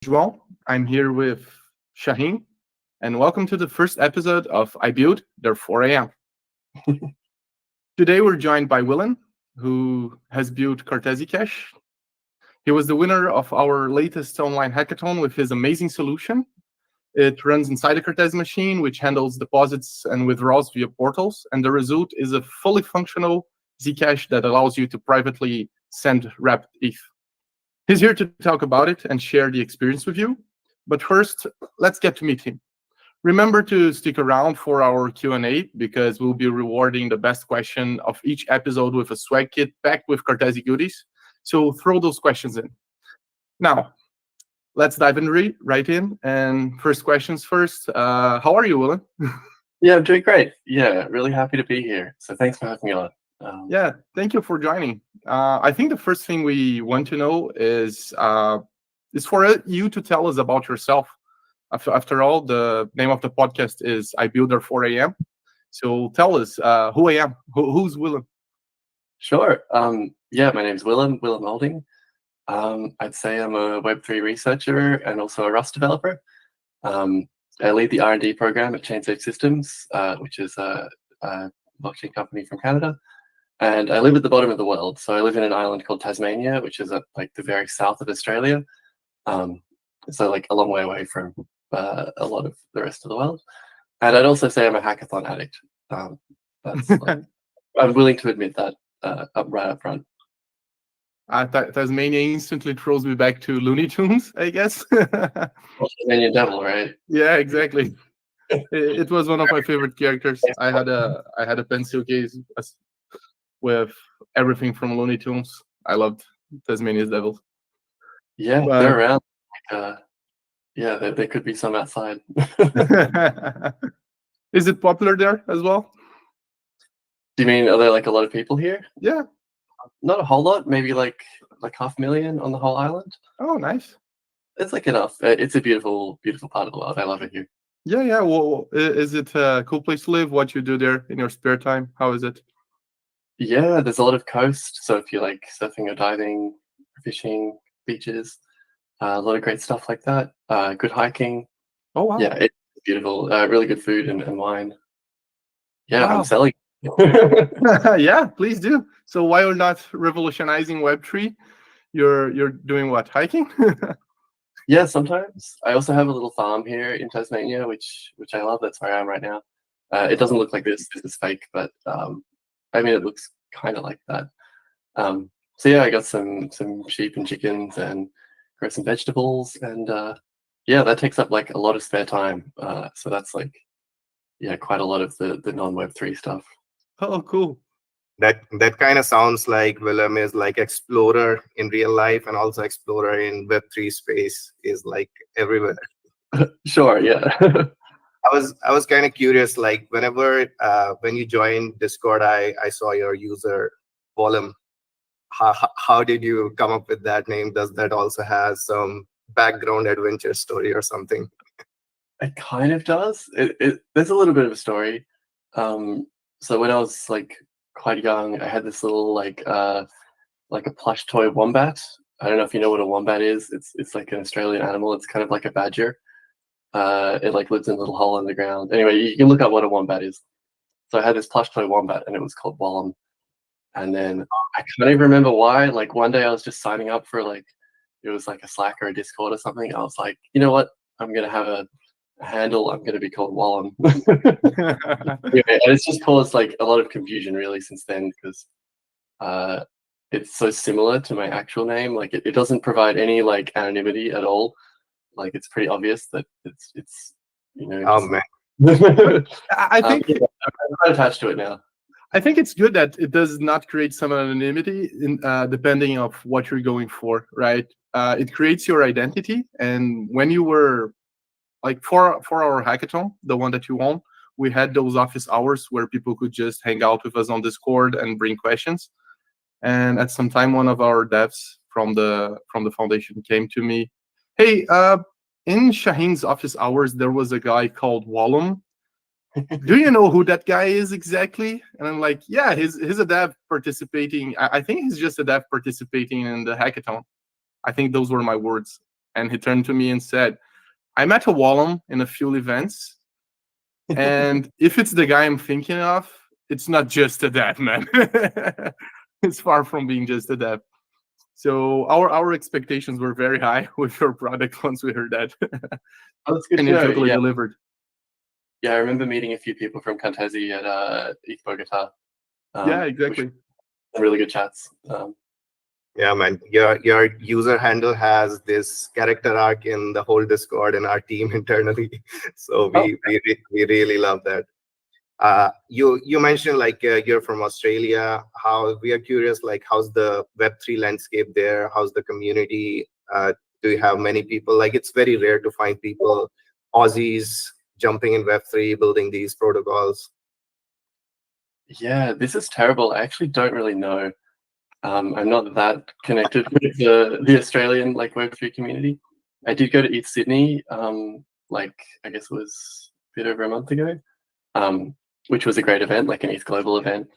João. I'm here with Shaheen, and welcome to the first episode of I Build, Therefore I Am. Today we're joined by Willem, who has built Cartesi Cash. He was the winner of our latest online hackathon with his amazing solution. It runs inside a Cartesi machine, which handles deposits and withdrawals via portals, and the result is a fully functional Zcash that allows you to privately send wrapped ETH. He's here to talk about it and share the experience with you. But first, let's get to meet him. Remember to stick around for our Q&A because we'll be rewarding the best question of each episode with a swag kit packed with Cartesi goodies. So throw those questions in. Now, let's dive right in. And first questions first. How are you, Willem? Yeah, I'm doing great. Yeah, really happy to be here. So thanks for having me on. Yeah, thank you for joining. I think the first thing we want to know is for you to tell us about yourself. After all, the name of the podcast is I Build Therefore I Am. So tell us who I am. Who's Willem? Sure. Yeah, my name's Willem Holding. I'd say I'm a Web3 researcher and also a Rust developer. I lead the R&D program at ChainSafe Systems, which is a blockchain company from Canada. And I live at the bottom of the world. So I live in an island called Tasmania, which is at like the very south of Australia. So like a long way away from a lot of the rest of the world. And I'd also say I'm a hackathon addict. That's like, I'm willing to admit that right up front. Tasmania instantly throws me back to Looney Tunes, I guess. Tasmanian Devil, right? Yeah, exactly. It was one of my favorite characters. I had a pencil case with everything from Looney Tunes. I loved Tasmania's Devil. Yeah, they're around. Yeah, there could be some outside. Is it popular there as well? Do you mean, are there like a lot of people here? Yeah. Not a whole lot, maybe like 500,000 on the whole island. Oh, nice. It's like enough. It's a beautiful part of the world. I love it here. Yeah. Well, is it a cool place to live? What you do there in your spare time? How is it? Yeah, there's a lot of coast. So if you like surfing or diving, fishing, beaches, a lot of great stuff like that. Good hiking. Oh, wow. Yeah, it's beautiful. Really good food and wine. Yeah, Wow. I'm selling. Yeah, please do. So while you're not revolutionizing Web3, you're doing what? Hiking? Yeah, sometimes. I also have a little farm here in Tasmania, which I love. That's where I am right now. It doesn't look like this. This is fake, but I mean, it looks kind of like that. So yeah, I got some sheep and chickens and grow some vegetables, and yeah, that takes up like a lot of spare time. So that's like, yeah, quite a lot of the non-Web3 stuff. Oh, cool. That kind of sounds like Willem is like explorer in real life and also explorer in Web3 space is like everywhere. Sure, yeah. I was kind of curious, like whenever when you joined Discord, I saw your user Willem. How did you come up with that name? Does that also has some background adventure story or something? It kind of does. There's a little bit of a story. So when I was like quite young, I had this little like a plush toy wombat. I don't know if you know what a wombat is. It's like an Australian animal. It's kind of like a badger. It like lives in a little hole in the ground. Anyway, you can look up what a wombat is. So I had this plush toy wombat, and it was called Wallum. And then I can't even remember why. Like one day I was just signing up for like, it was like a Slack or a Discord or something. I was like, you know what? I'm gonna have a handle. I'm gonna be called Wallum. Anyway, and it's just caused like a lot of confusion really since then because it's so similar to my actual name. Like it doesn't provide any like anonymity at all. Like it's pretty obvious that it's you know. Oh man. I think yeah, I'm quite attached to it now. I think it's good that it does not create some anonymity in, depending of what you're going for, right? It creates your identity, and when you were like for our hackathon, the one that you won, we had those office hours where people could just hang out with us on Discord and bring questions. And at some time, one of our devs from the foundation came to me, hey, in Shaheen's office hours, there was a guy called Wallum. Do you know who that guy is exactly? And I'm like, yeah, he's a dev participating. I think he's just a dev participating in the hackathon. I think those were my words. and he turned to me and said, I met a Wallum in a few events, and if it's the guy I'm thinking of, it's not just a dev, man. It's far from being just a dev. So our expectations were very high with your product once we heard that. Oh, that's good And to you know. totally Yeah. delivered. Yeah, I remember meeting a few people from Cartesi at East Bogota. Yeah, Which exactly. were really good chats. Yeah, man. Your user handle has this character arc in the whole Discord and our team internally. So we really love that. You mentioned like you're from Australia. How we are curious, like how's the Web3 landscape there? How's the community? Do you have many people? Like it's very rare to find people, Aussies, jumping in Web3, building these protocols. Yeah, this is terrible. I actually don't really know. I'm not that connected with the Australian like Web3 community. I did go to ETH Sydney, like I guess it was a bit over a month ago, which was a great event, like an ETH Global event.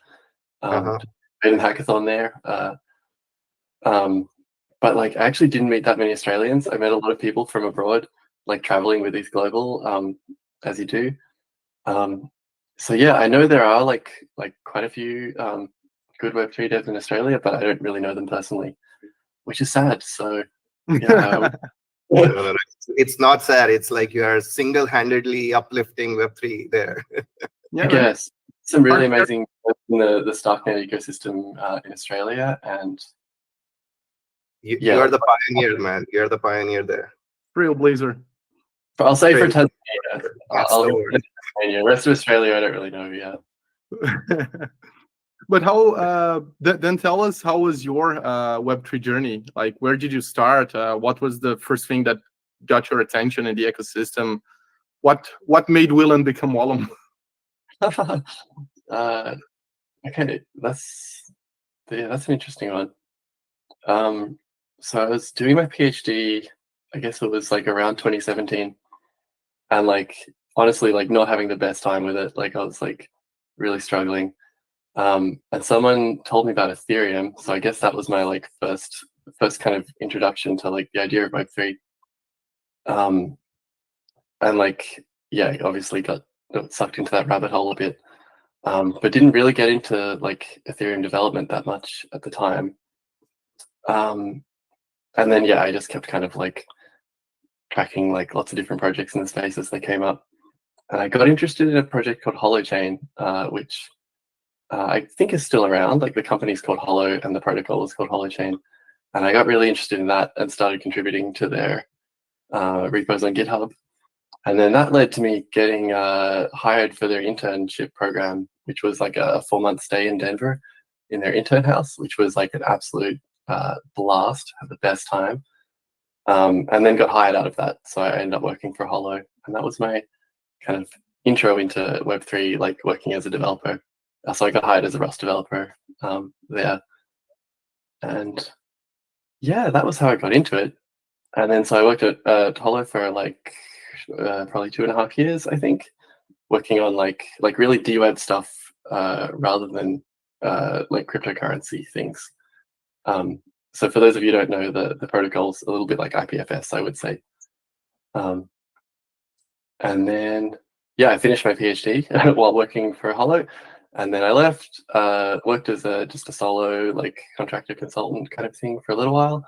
Uh-huh. Made a hackathon there. But like I actually didn't meet that many Australians. I met a lot of people from abroad, like traveling with ETH Global, as you do. So yeah, I know there are like quite a few good Web3 devs in Australia, but I don't really know them personally, which is sad. So yeah, No. It's not sad. It's like you are single-handedly uplifting Web3 there. Yeah, I man. guess some really amazing work in the Starknet ecosystem in Australia, and You are the pioneer, man. You're the pioneer there. Trailblazer. but I'll say for Trail- Tasmania, That's I'll the give word. it to Tasmania. Rest of Australia, I don't really know yet. But how? Then tell us, how was your Web3 journey? Like, where did you start? What was the first thing that got your attention in the ecosystem? What made Willen become Wallum? Okay, that's an interesting one. So I was doing my PhD, I guess it was like around 2017, and like honestly, like not having the best time with it. Like I was like really struggling. And someone told me about Ethereum, so I guess that was my like first kind of introduction to like the idea of Web3. And like yeah, obviously got sucked into that rabbit hole a bit, but didn't really get into like Ethereum development that much at the time. And then yeah, I just kept kind of like tracking like lots of different projects in the space as they came up, and I got interested in a project called Holochain, which I think is still around. Like the company's called Holo and the protocol is called Holochain, and I got really interested in that and started contributing to their repos on GitHub. And then that led to me getting hired for their internship program, which was like a 4-month stay in Denver in their intern house, which was like an absolute blast. Had the best time. And then got hired out of that. So I ended up working for Holo, and that was my kind of intro into Web3, like working as a developer. So I got hired as a Rust developer there. And yeah, that was how I got into it. And then so I worked at Holo for like probably 2.5 years, I think, working on like really D-Web stuff rather than like cryptocurrency things. So for those of you who don't know, the protocol's a little bit like IPFS, I would say. And then, yeah, I finished my PhD while working for Holo. And then I left, worked as just a solo like contractor consultant kind of thing for a little while.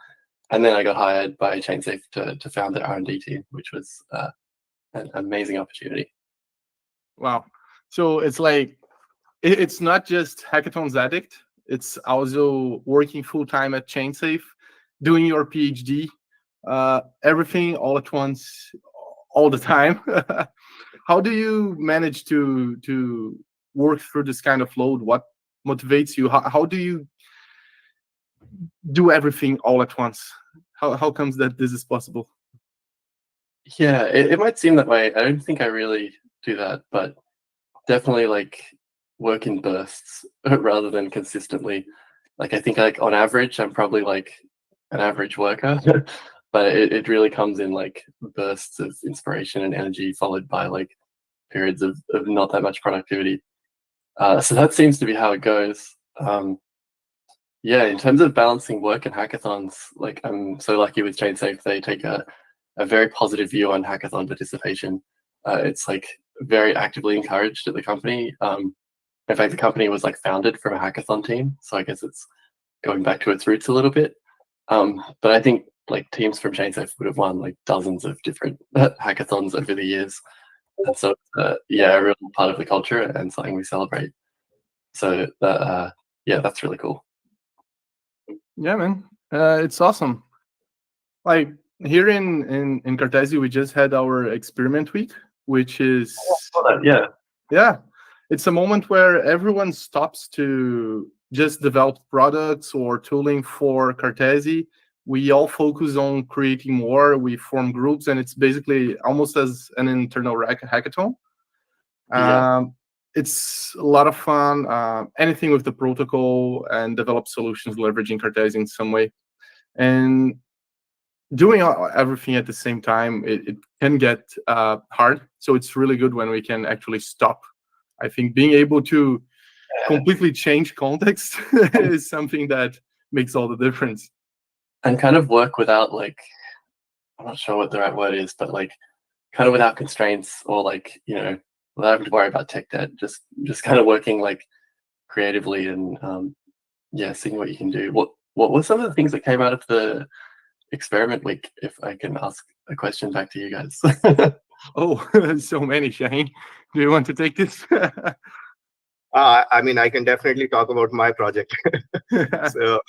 And then I got hired by ChainSafe to found their R&D team, which was an amazing opportunity. Wow. So it's like, it's not just Hackathons Addict. It's also working full-time at ChainSafe, doing your PhD, everything all at once, all the time. How do you manage to work through this kind of load? What motivates you? How do you do everything all at once? How comes that this is possible? Yeah, it might seem that way. I don't think I really do that, but definitely like work in bursts rather than consistently. Like I think like on average, I'm probably like an average worker, but it really comes in like bursts of inspiration and energy followed by like periods of not that much productivity. So that seems to be how it goes. Yeah, in terms of balancing work and hackathons, like I'm so lucky with ChainSafe, they take a very positive view on hackathon participation. It's like very actively encouraged at the company. In fact, the company was like founded from a hackathon team, so I guess it's going back to its roots a little bit. But I think like teams from ChainSafe would have won like dozens of different hackathons over the years, and so yeah, a real part of the culture and something we celebrate. So yeah, that's really cool. Yeah, man, it's awesome. Like here in Cartesi, we just had our experiment week, which is Yeah, it's a moment where everyone stops to just develop products or tooling for Cartesi. We all focus on creating more. We form groups, and it's basically almost as an internal hackathon. Yeah. It's a lot of fun. Anything with the protocol and develop solutions leveraging Cartesi in some way. And doing everything at the same time, it can get hard. So it's really good when we can actually stop. I think being able to completely change context is something that makes all the difference. And kind of work without like, I'm not sure what the right word is, but like kind of without constraints or like, without having to worry about tech debt, just kind of working like creatively and yeah, seeing what you can do. What were some of the things that came out of the experiment week, if I can ask a question back to you guys? Oh, so many, Shaheen. Do you want to take this? I mean, I can definitely talk about my project. So,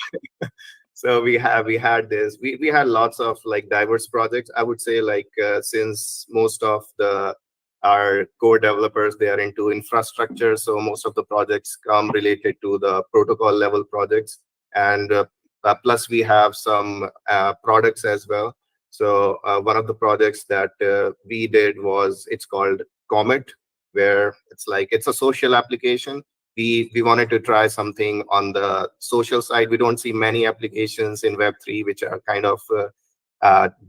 so we had this. We had lots of like diverse projects. I would say like since most of our core developers, they are into infrastructure, so most of the projects come related to the protocol level projects, and plus we have some products as well. So one of the projects that we did was, it's called Comet, where it's a social application. We wanted to try something on the social side. We don't see many applications in Web3 which are kind of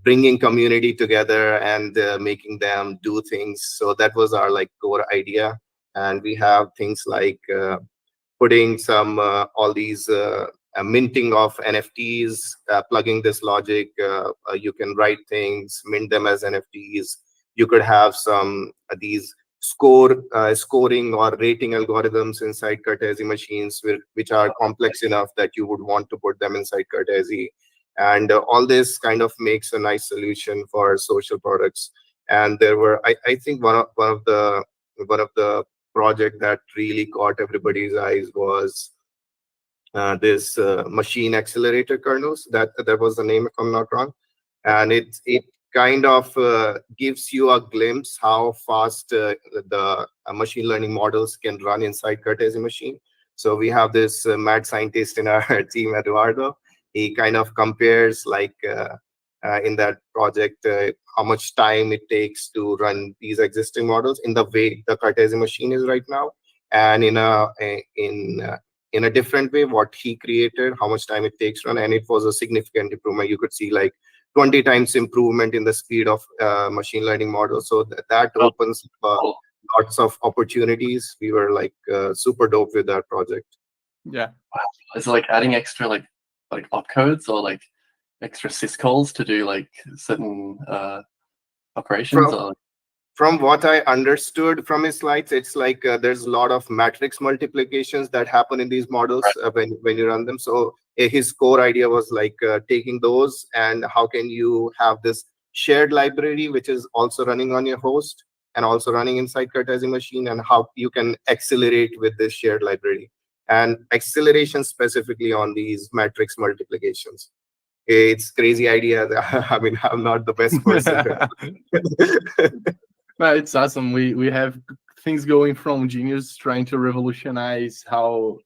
bringing community together and making them do things. So that was our like core idea. And we have things like putting some all these minting of NFTs, plugging this logic. You can write things, mint them as NFTs. You could have some these scoring or rating algorithms inside Cartesi machines, which are complex enough that you would want to put them inside Cartesi. And all this kind of makes a nice solution for social products. And there were, I think one of the project that really caught everybody's eyes was this machine accelerator kernels. That was the name, if I'm not wrong. And it kind of gives you a glimpse how fast the machine learning models can run inside Cartesi machine. So we have this mad scientist in our team, Eduardo. He kind of compares like in that project how much time it takes to run these existing models in the way the Cartesi machine is right now, and in a different way what he created, how much time it takes to run. And it was a significant improvement. You could see like 20 times improvement in the speed of machine learning models. So that opens lots of opportunities. We were like super dope with that project. Yeah. Wow. Is it like adding extra like opcodes or like extra syscalls to do like certain operations? From what I understood from his slides, it's like there's a lot of matrix multiplications that happen in these models when you run them. So his core idea was like taking those and how can you have this shared library which is also running on your host and also running inside Cartesi machine, and how you can accelerate with this shared library and acceleration specifically on these matrix multiplications. It's crazy idea. I mean, I'm not the best person. Well, it's awesome. We have things going from genius trying to revolutionize how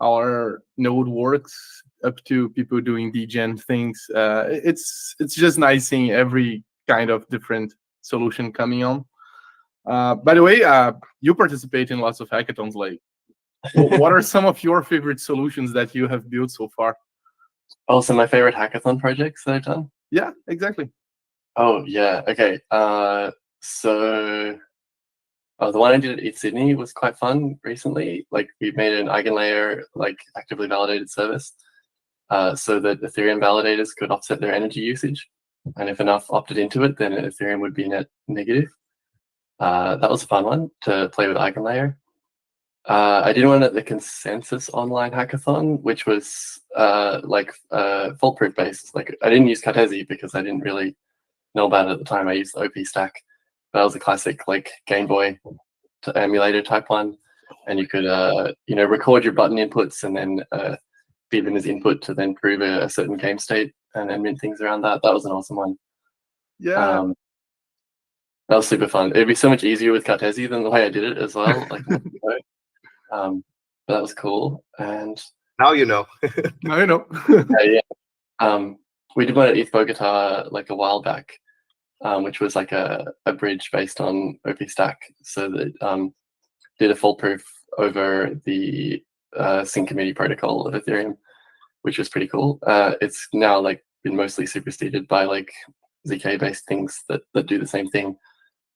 our node works up to people doing degen things. It's just nice seeing every kind of different solution coming on. By the way, you participate in lots of hackathons. Like, what are some of your favorite solutions that you have built so far? Oh, so my favorite hackathon projects that I've done? Yeah, exactly. Oh, yeah. Okay. So the one I did at Sydney was quite fun recently. Like we made an eigenlayer, like actively validated service. so that Ethereum validators could offset their energy usage. And if enough opted into it, then Ethereum would be net negative. That was a fun one to play with EigenLayer. I did one at the Consensus Online Hackathon, which was foolproof based. Like, I didn't use Cartesi because I didn't really know about it at the time. I used the OP stack. That was a classic like Game Boy emulator type one, and you could record your button inputs and then feed them as input to then prove a certain game state and then mint things around that. That was an awesome one. Yeah. That was super fun. It'd be so much easier with Cartesi than the way I did it as well. Like, but that was cool. And now you know. Now you know. yeah. We did one at ETH Bogota like a while back, which was like a bridge based on OP stack. So that did a foolproof over the sync committee protocol of Ethereum, which was pretty cool. It's now like been mostly superseded by like ZK based things that do the same thing.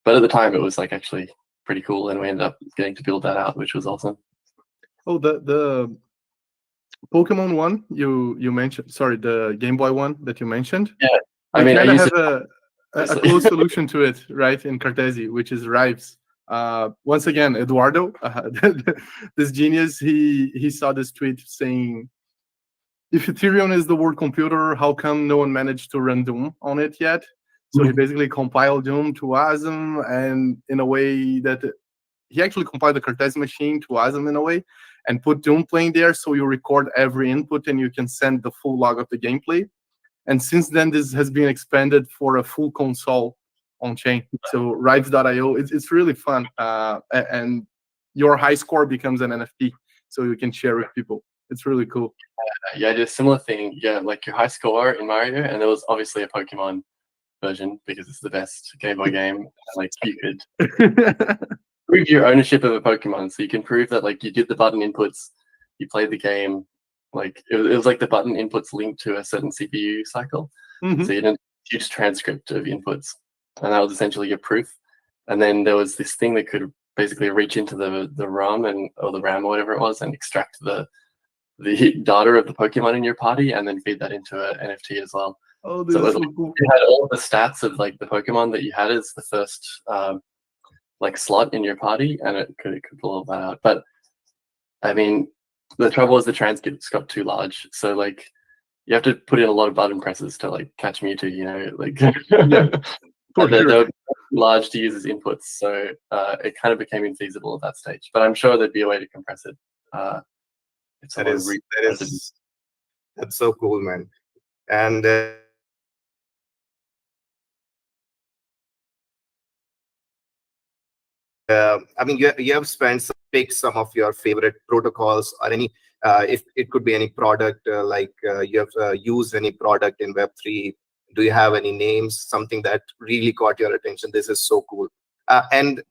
But at the time it was like actually pretty cool, and we ended up getting to build that out, which was awesome. Oh, the Pokemon one you mentioned, sorry, the Game Boy one that you mentioned. Yeah, I mean, I have it, a close solution to it, right, in Cartesi, which is Rives. Once again, Eduardo, this genius, he saw this tweet saying, if Ethereum is the world computer, how come no one managed to run Doom on it yet? So he basically compiled Doom to WASM, and in a way that he actually compiled the Cartesi machine to WASM in a way, and put Doom playing there, so you record every input and you can send the full log of the gameplay. And since then, this has been expanded for a full console on chain. So Rives.io, it's really fun, and your high score becomes an NFT, so you can share with people. It's really cool. Yeah, I did a similar thing. Yeah, like your high score in Mario, and there was obviously a Pokemon version because it's the best Game Boy game. Like, you could prove your ownership of a Pokemon, so you can prove that like you did the button inputs, you played the game. Like it was like the button inputs linked to a certain CPU cycle. Mhm. So you did a huge transcript of inputs, and that was essentially your proof. And then there was this thing that could basically reach into the ROM or the RAM or whatever it was and extract the data of the Pokemon in your party and then feed that into an NFT as well. Oh, this So is so cool. you had all the stats of like the Pokemon that you had as the first like slot in your party, and it could pull all that out. But I mean, the trouble is the transcripts got too large, so like you have to put in a lot of button presses to like catch Mewtwo, you know, like they were large to use as inputs, so it kind of became infeasible at that stage. But I'm sure there'd be a way to compress it. That's so cool, man. And I mean, you have picked some of your favorite protocols or any, if it could be any product, you have used any product in Web3. Do you have any names, something that really caught your attention? This is so cool. And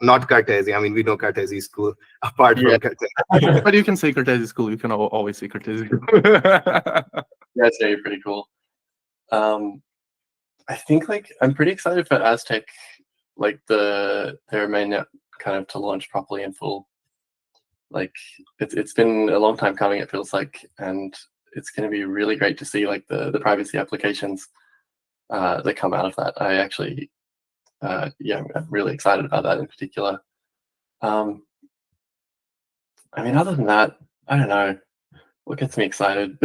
not Cartesi. I mean, we know Cartesi is cool, apart from Cartesi. But you can say Cartesi is cool. You can always say Cartesi. Yeah, it's pretty cool. I think like I'm pretty excited for Aztec, like their mainnet kind of to launch properly in full. Like it's been a long time coming, it feels like, and it's going to be really great to see like the privacy applications that come out of that. I actually, I'm really excited about that in particular. I mean, other than that, I don't know what gets me excited.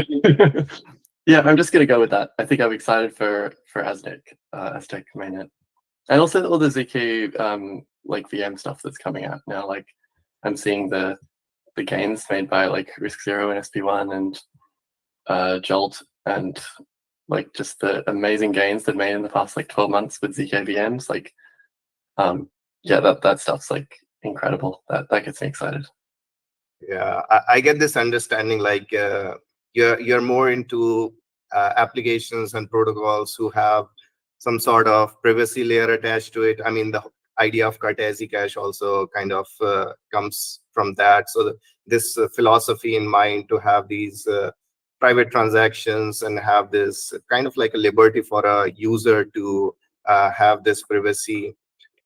Yeah, I'm just gonna go with that. I think I'm excited for Aztec mainnet, and also all the ZK like VM stuff that's coming out now. Like I'm seeing the gains made by like Risk Zero and SP1 and Jolt, and like just the amazing gains they've made in the past like 12 months with ZK VMs. Like, yeah, that stuff's like incredible. That gets me excited. Yeah, I get this understanding, like you're more into applications and protocols who have some sort of privacy layer attached to it. I mean, the idea of Cartesi Cash also kind of comes from that. So this philosophy in mind to have these private transactions and have this kind of like a liberty for a user to have this privacy.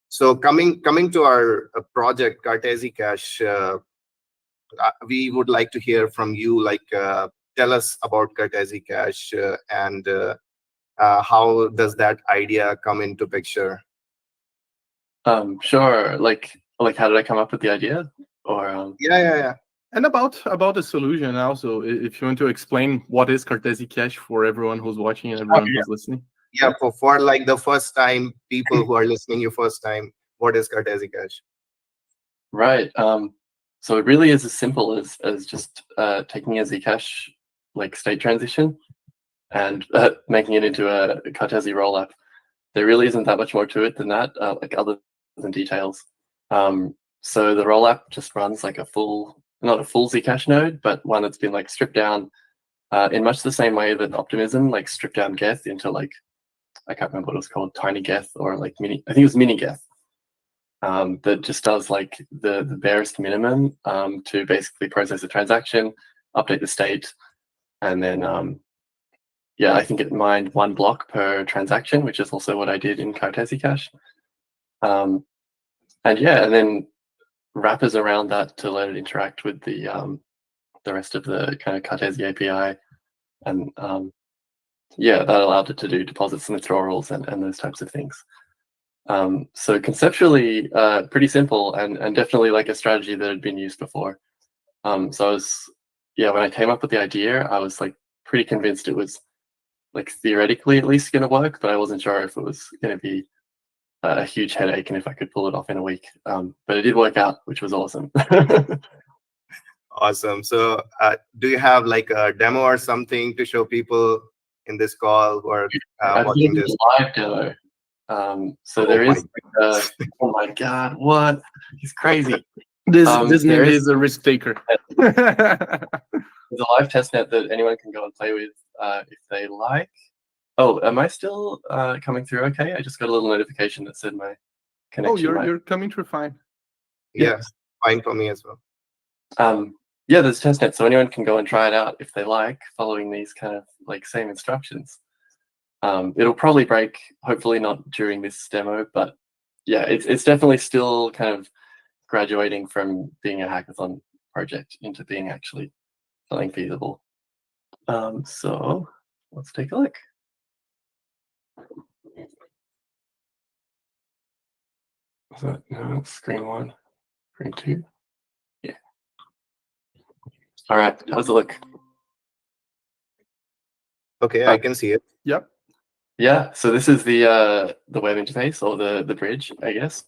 So coming to our project Cartesi Cash, we would like to hear from you, like tell us about Cartesi Cache and how does that idea come into picture? Sure. Like how did I come up with the idea? Or Yeah. And about the solution also, if you want to explain what is Cartesi Cache for everyone who's watching and everyone who's listening. Yeah, for like the first time, people who are listening you first time, what is Cartesi Cache? Right. So it really is as simple as just taking a Zcash like state transition and making it into a Cartesi rollup. There really isn't that much more to it than that, like other than details. So the rollup just runs like not a full Zcash node, but one that's been like stripped down in much the same way that Optimism like stripped down Geth into like, I can't remember what it was called, tiny Geth or like mini, I think it was mini Geth. That just does like the barest minimum to basically process a transaction, update the state, and then I think it mined 1 block per transaction, which is also what I did in Cartesi Cache. And then wrappers around that to let it interact with the rest of the kind of Cartesi API, and that allowed it to do deposits and withdrawals and those types of things. So conceptually, pretty simple and definitely like a strategy that had been used before. So I was, when I came up with the idea, I was like pretty convinced it was like theoretically at least going to work, but I wasn't sure if it was going to be a huge headache and if I could pull it off in a week. But it did work out, which was awesome. Awesome. So do you have like a demo or something to show people in this call who are watching this? Live demo. So there is oh my god, what? He's crazy. This nigga is a risk taker. There's a live testnet that anyone can go and play with if they like. Oh, am I still coming through okay? I just got a little notification that said my connection. Oh, you're coming through fine. Yeah, fine for me as well. There's a testnet, so anyone can go and try it out if they like, following these kind of like same instructions. It'll probably break, hopefully not during this demo, but yeah, it's definitely still kind of graduating from being a hackathon project into being actually something feasible. So let's take a look. Is that no, screen 1, screen 2? Yeah. All right, how's it look? Okay, I can see it. Yep. Yeah, so this is the web interface or the bridge, I guess.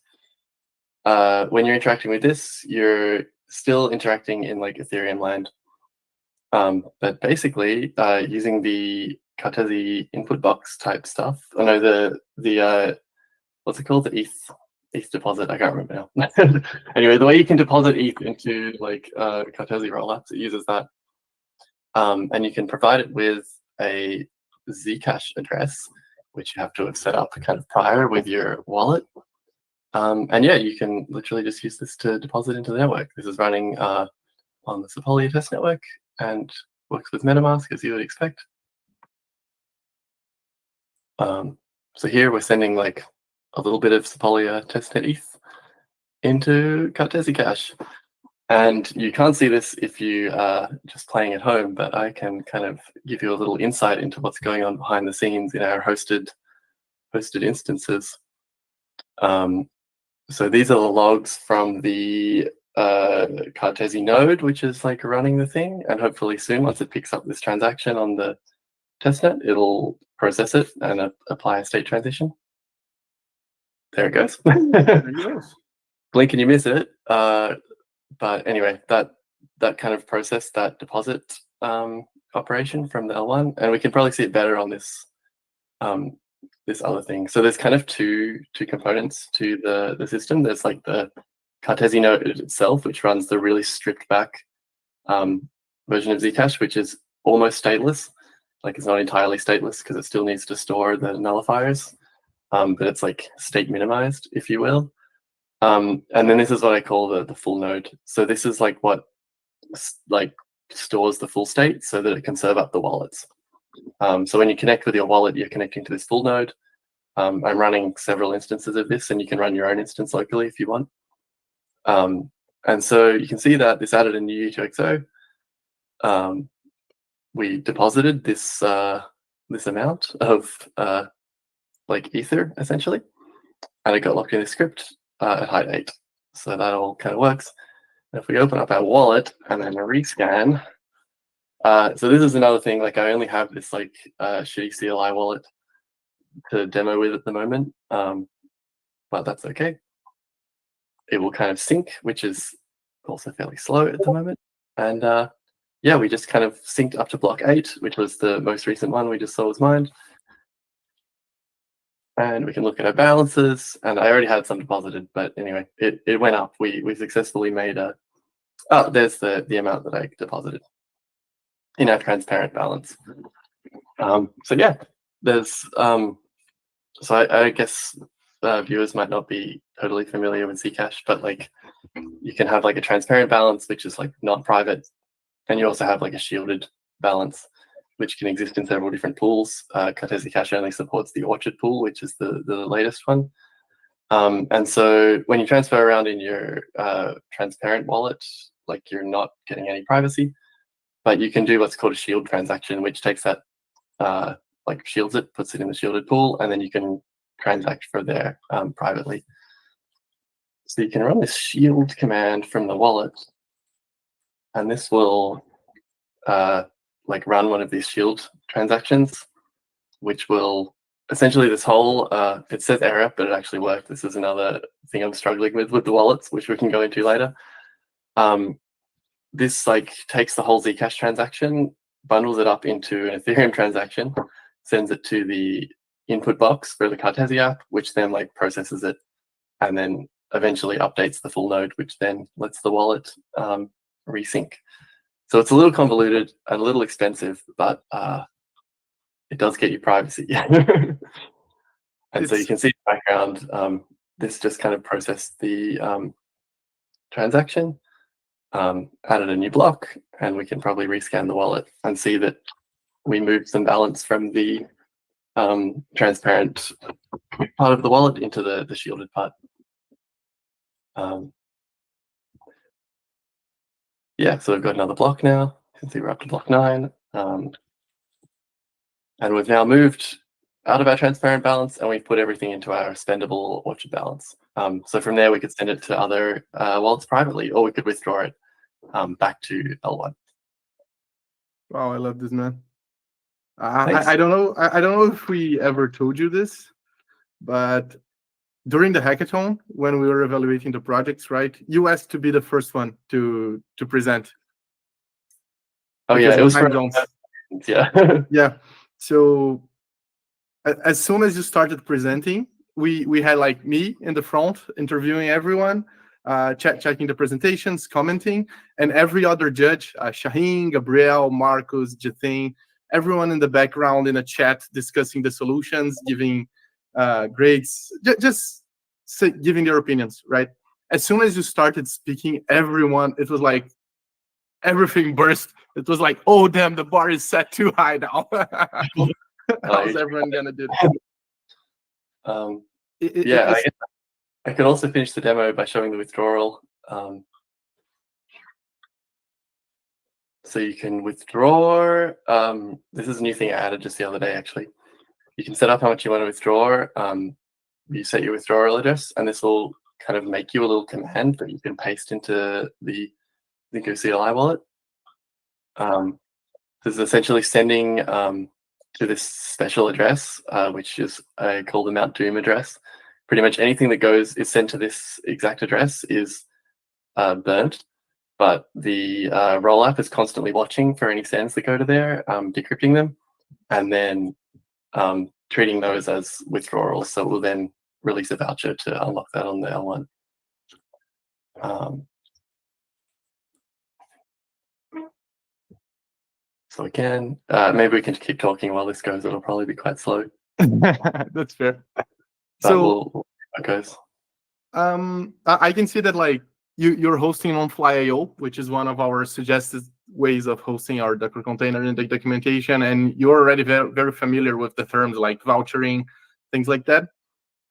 When you're interacting with this, you're still interacting in like Ethereum land. But basically, using the Cartesi input box type stuff. I know the what's it called? The ETH deposit. I can't remember now. Anyway, the way you can deposit ETH into like Cartesi rollups, it uses that, and you can provide it with a Zcash address, which you have to have set up kind of prior with your wallet. You can literally just use this to deposit into the network. This is running on the Sepolia test network and works with MetaMask as you would expect. So here we're sending like a little bit of Sepolia testnet ETH into Cartesi Cache. And you can't see this if you are just playing at home, but I can kind of give you a little insight into what's going on behind the scenes in our hosted instances. So these are the logs from the Cartesi node, which is like running the thing, and hopefully soon, once it picks up this transaction on the testnet, it'll process it and apply a state transition. There it goes. Blink and you miss it. But anyway, that kind of process, that deposit operation from the L1, and we can probably see it better on this this other thing. So there's kind of two components to the system. There's like the Cartesi node itself, which runs the really stripped back version of Zcash, which is almost stateless. Like it's not entirely stateless because it still needs to store the nullifiers, but it's like state minimized, if you will. And then this is what I call the full node. So this is like what like stores the full state so that it can serve up the wallets. So when you connect with your wallet, you're connecting to this full node. I'm running several instances of this, and you can run your own instance locally if you want. And so you can see that this added a new U2XO. we deposited this this amount of like Ether essentially, and it got locked in the script at height 8. So that all kind of works. And if we open up our wallet and then rescan, so this is another thing. Like I only have this like shitty CLI wallet to demo with at the moment, but that's okay. It will kind of sync, which is also fairly slow at the moment. And yeah, we just kind of synced up to block 8, which was the most recent one we just saw was mined. And we can look at our balances, and I already had some deposited, but anyway, it went up. We successfully made a, oh, there's the amount that I deposited in our transparent balance. So yeah, there's, so I guess viewers might not be totally familiar with Zcash, but like you can have like a transparent balance, which is like not private. And you also have like a shielded balance, which can exist in several different pools. Cartesi Cash only supports the Orchard pool, which is the latest one. And so when you transfer around in your transparent wallet, like you're not getting any privacy, but you can do what's called a shield transaction, which takes that, like shields it, puts it in the shielded pool, and then you can transact from there privately. So you can run this shield command from the wallet, and this will like run one of these shield transactions, which will essentially this whole, it says error, but it actually worked. This is another thing I'm struggling with the wallets, which we can go into later. This like takes the whole Zcash transaction, bundles it up into an Ethereum transaction, sends it to the input box for the Cartesi app, which then like processes it, and then eventually updates the full node, which then lets the wallet resync. So it's a little convoluted and a little expensive, but it does get you privacy. And so you can see in the background, this just kind of processed the transaction, added a new block, and we can probably rescan the wallet and see that we moved some balance from the transparent part of the wallet into the shielded part. Yeah, so we've got another block now. You can see we're up to block 9. And we've now moved out of our transparent balance, and we've put everything into our spendable Orchard balance. So from there, we could send it to other wallets privately, or we could withdraw it back to L1. Wow, I love this, man. I don't know. I don't know if we ever told you this, but during the hackathon, when we were evaluating the projects, right, you asked to be the first one to present. Oh yeah, it was time zones. Yeah. Yeah. So as soon as you started presenting, we had like me in the front interviewing everyone, checking the presentations, commenting, and every other judge, Shaheen, Gabriel, Marcos, Jathin, everyone in the background in a chat discussing the solutions, giving grades, just giving their opinions, right? As soon as you started speaking, everyone, it was like everything burst. It was like, oh damn, the bar is set too high now. How's everyone gonna do that? Yeah, I could also finish the demo by showing the withdrawal. So you can withdraw. This is a new thing I added just the other day, actually. You can set up how much you want to withdraw. You set your withdrawal address, and this will kind of make you a little command that you can paste into the Zinco CLI wallet. This is essentially sending to this special address, which is called the Mount Doom address. Pretty much anything that is sent to this exact address is burnt, but the roll app is constantly watching for any sends that go to there, decrypting them, and then treating those as withdrawals. So it will then release a voucher to unlock that on the L1. So again, maybe we can keep talking while this goes. It'll probably be quite slow. That's fair. But so we'll see how it goes. I can see that like you're hosting on Fly.io, which is one of our suggested ways of hosting our Docker container in the documentation, and you're already very, very familiar with the terms like vouchering, things like that.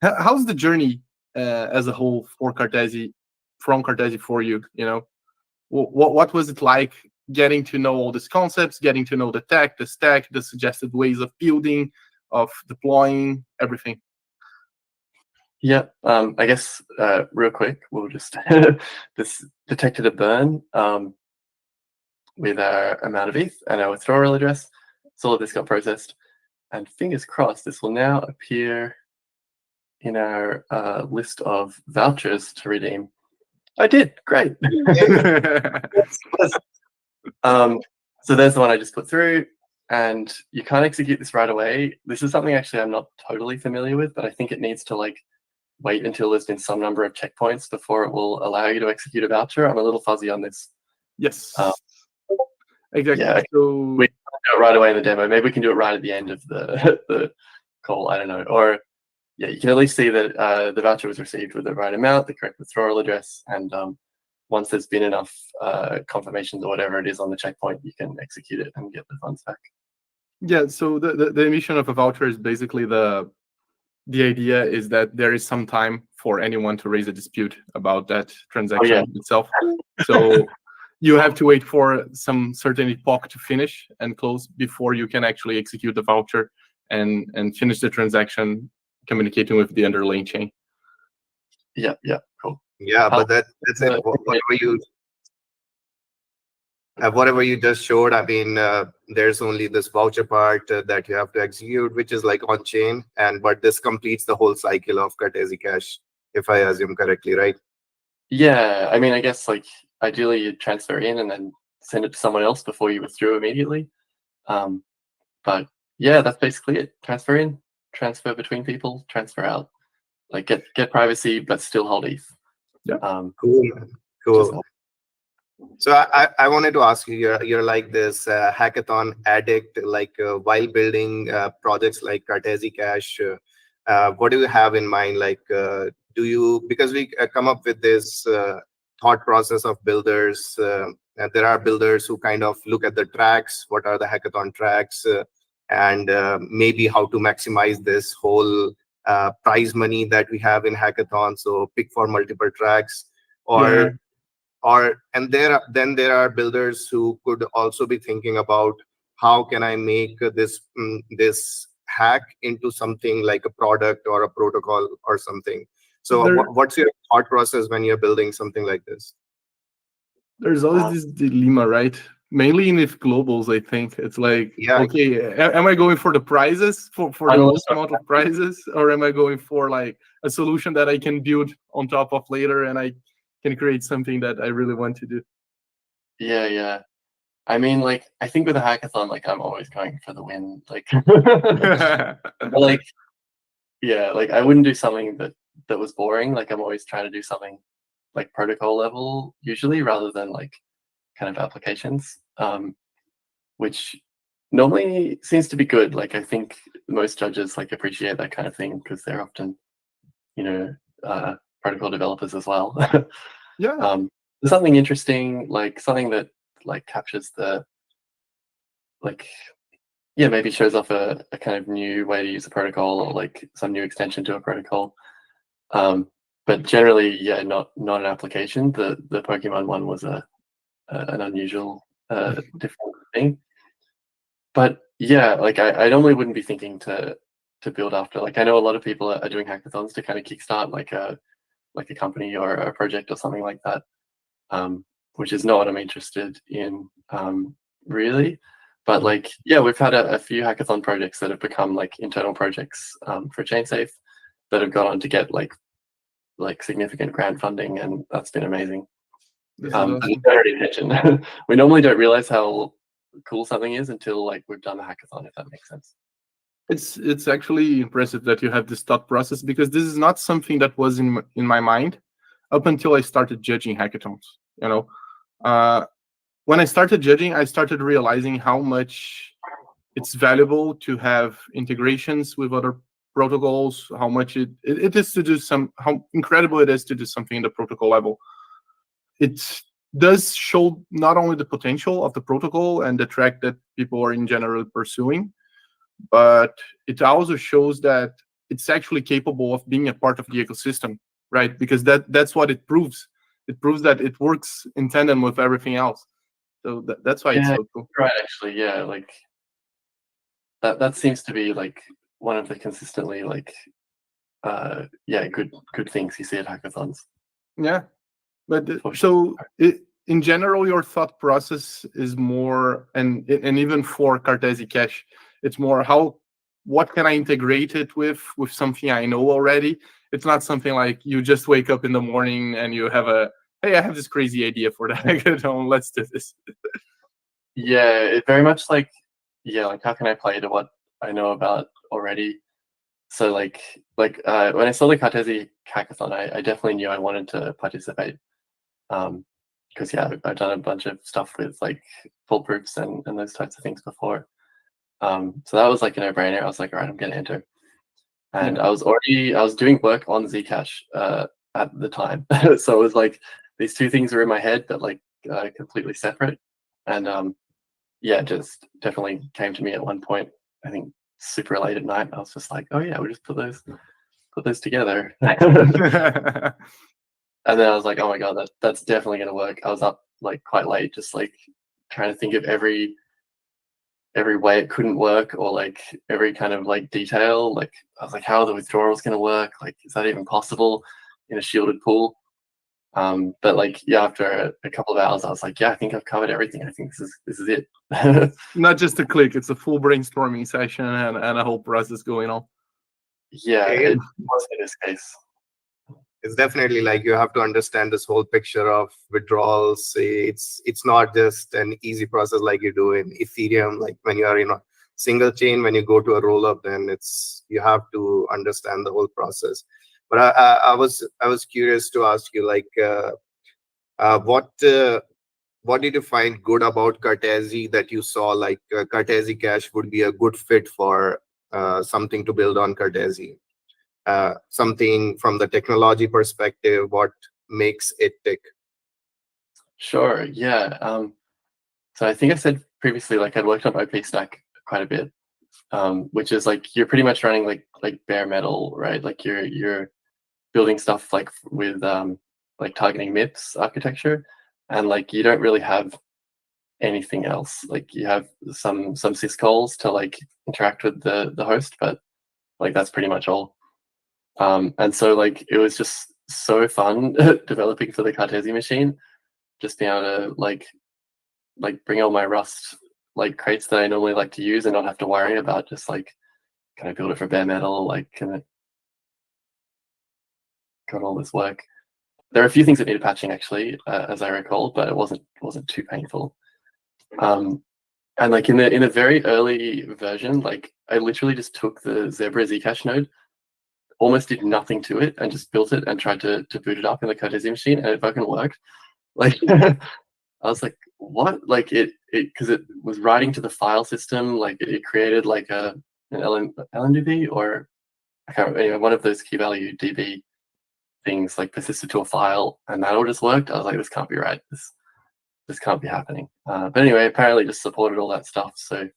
How's the journey as a whole for Cartesi, from Cartesi for you? You know, what was it like getting to know all these concepts, getting to know the tech, the stack, the suggested ways of building, of deploying, everything. Yeah, I guess real quick, we'll just this detected a burn with our amount of ETH and our withdrawal address. So all of this got processed, and fingers crossed, this will now appear in our list of vouchers to redeem. I did, great. So there's the one I just put through, and you can't execute this right away. This is something actually I'm not totally familiar with, but I think it needs to like wait until there's been some number of checkpoints before it will allow you to execute a voucher. I'm a little fuzzy on this. Yes. Exactly. Yeah, so we can do it right away in the demo. Maybe we can do it right at the end of the call. I don't know. Or yeah, you can at least see that the voucher was received with the right amount, the correct withdrawal address, and once there's been enough confirmations or whatever it is on the checkpoint, you can execute it and get the funds back. Yeah. So the emission of a voucher is basically the idea is that there is some time for anyone to raise a dispute about that transaction itself. So you have to wait for some certain epoch to finish and close before you can actually execute the voucher and finish the transaction communicating with the underlying chain. Yeah, cool. Yeah, but that's it. Whatever you just showed, I mean, there's only this voucher part that you have to execute, which is like on chain, but this completes the whole cycle of Cartesi Cash, if I assume correctly, right? Yeah, I mean, I guess like ideally you transfer in and then send it to someone else before you withdraw immediately. But yeah, that's basically it. Transfer in, transfer between people, transfer out. Like get privacy, but still hold ETH. Yeah. Cool. So I wanted to ask you, you're like this hackathon addict, like while building projects like Cartesi Cash, what do you have in mind? Like, because we come up with this thought process of builders, and there are builders who kind of look at the tracks, what are the hackathon tracks, and maybe how to maximize this whole prize money that we have in hackathon. So pick for multiple tracks, and there are builders who could also be thinking about how can I make this hack into something like a product or a protocol or something. So what's your thought process when you're building something like this? There's always this dilemma, right? Mainly with globals, I think it's like, okay, am I going for the prizes for the most amount of prizes, or am I going for like a solution that I can build on top of later and I can create something that I really want to do? Yeah. I mean, like, I think with a hackathon, like, I'm always going for the win. Like, like, I wouldn't do something that was boring. Like, I'm always trying to do something like protocol level usually, rather than like kind of applications, which normally seems to be good. Like, I think most judges like appreciate that kind of thing because they're often, protocol developers as well. Yeah. Something interesting, like something that like captures the maybe shows off a kind of new way to use a protocol or like some new extension to a protocol. But generally, not an application. The Pokemon one was an unusual, different thing. But yeah, like I normally wouldn't be thinking to build after. Like I know a lot of people are doing hackathons to kind of kickstart like a company or a project or something like that, which is not what I'm interested in, really. But like, yeah, we've had a few hackathon projects that have become like internal projects for ChainSafe that have gone on to get like significant grant funding, and that's been amazing. Awesome. We normally don't realize how cool something is until like we've done the hackathon, if that makes sense. It's actually impressive that you have this thought process, because this is not something that was in my mind up until I started judging hackathons. When I started judging, I started realizing how much it's valuable to have integrations with other protocols, how much it is to do how incredible it is to do something in the protocol level. It does show not only the potential of the protocol and the track that people are in general pursuing, but it also shows that it's actually capable of being a part of the ecosystem, right? Because that's what it proves. It proves that it works in tandem with everything else. So that's why it's Yeah, so cool. right. Actually, yeah, like that seems to be like one of the consistently like good things you see at hackathons. Yeah, but For so in general, your thought process is more, and even for Cartesi Cash, it's more what can I integrate it with something I know already. It's not something like you just wake up in the morning and you have hey, I have this crazy idea for the hackathon, let's do this. Yeah, it very much like how can I play to what I know about already? So when I saw the Cartesi hackathon, I definitely knew I wanted to participate. Because I've done a bunch of stuff with like full proofs and those types of things before. So that was like a no-brainer. I was like, all right, I'm gonna enter. And Yeah. I was doing work on Zcash at the time. So it was like these two things were in my head, but like completely separate. And it just definitely came to me at one point, I think super late at night. I was just like, oh yeah, we'll just put those together. And then I was like, oh my god, that's definitely gonna work. I was up like quite late, just like trying to think of every way it couldn't work, or like every kind of like detail. Like I was like, how are the withdrawals gonna work? Like, is that even possible in a shielded pool? But like after a couple of hours, I was like, I think I've covered everything. I think this is it. Not just a click; it's a full brainstorming session and a whole process going on. Yeah, it was in this case. It's definitely like you have to understand this whole picture of withdrawals. It's not just an easy process like you do in Ethereum. Like when you are in a single chain, when you go to a roll up, then you have to understand the whole process. But I was curious to ask you, like, what did you find good about Cartesi that you saw like Cartesi Cash would be a good fit for something to build on Cartesi? Something from the technology perspective, what makes it tick? Sure. Yeah. So I think I said previously, like I'd worked on OP Stack quite a bit, which is like you're pretty much running like bare metal, right? Like you're building stuff like with like targeting MIPS architecture, and like you don't really have anything else. Like you have some syscalls to like interact with the host, but like that's pretty much all. And so like it was just so fun developing for the Cartesi machine, just being able to like bring all my Rust like crates that I normally like to use and not have to worry about just like, can I build it for bare metal? Like, can it got all this work? There are a few things that needed patching actually, as I recall, but it wasn't too painful. And like in the very early version, like I literally just took the Zebra Zcash node, almost did nothing to it, and just built it and tried to boot it up in the Cartesi machine, and it fucking worked. Like I was like, what? Like it because it was writing to the file system, like it created like an LNDB, or I can't remember, anyway, one of those key value DB things like persisted to a file, and that all just worked. I was like, this can't be right. This can't be happening. But anyway, apparently just supported all that stuff. So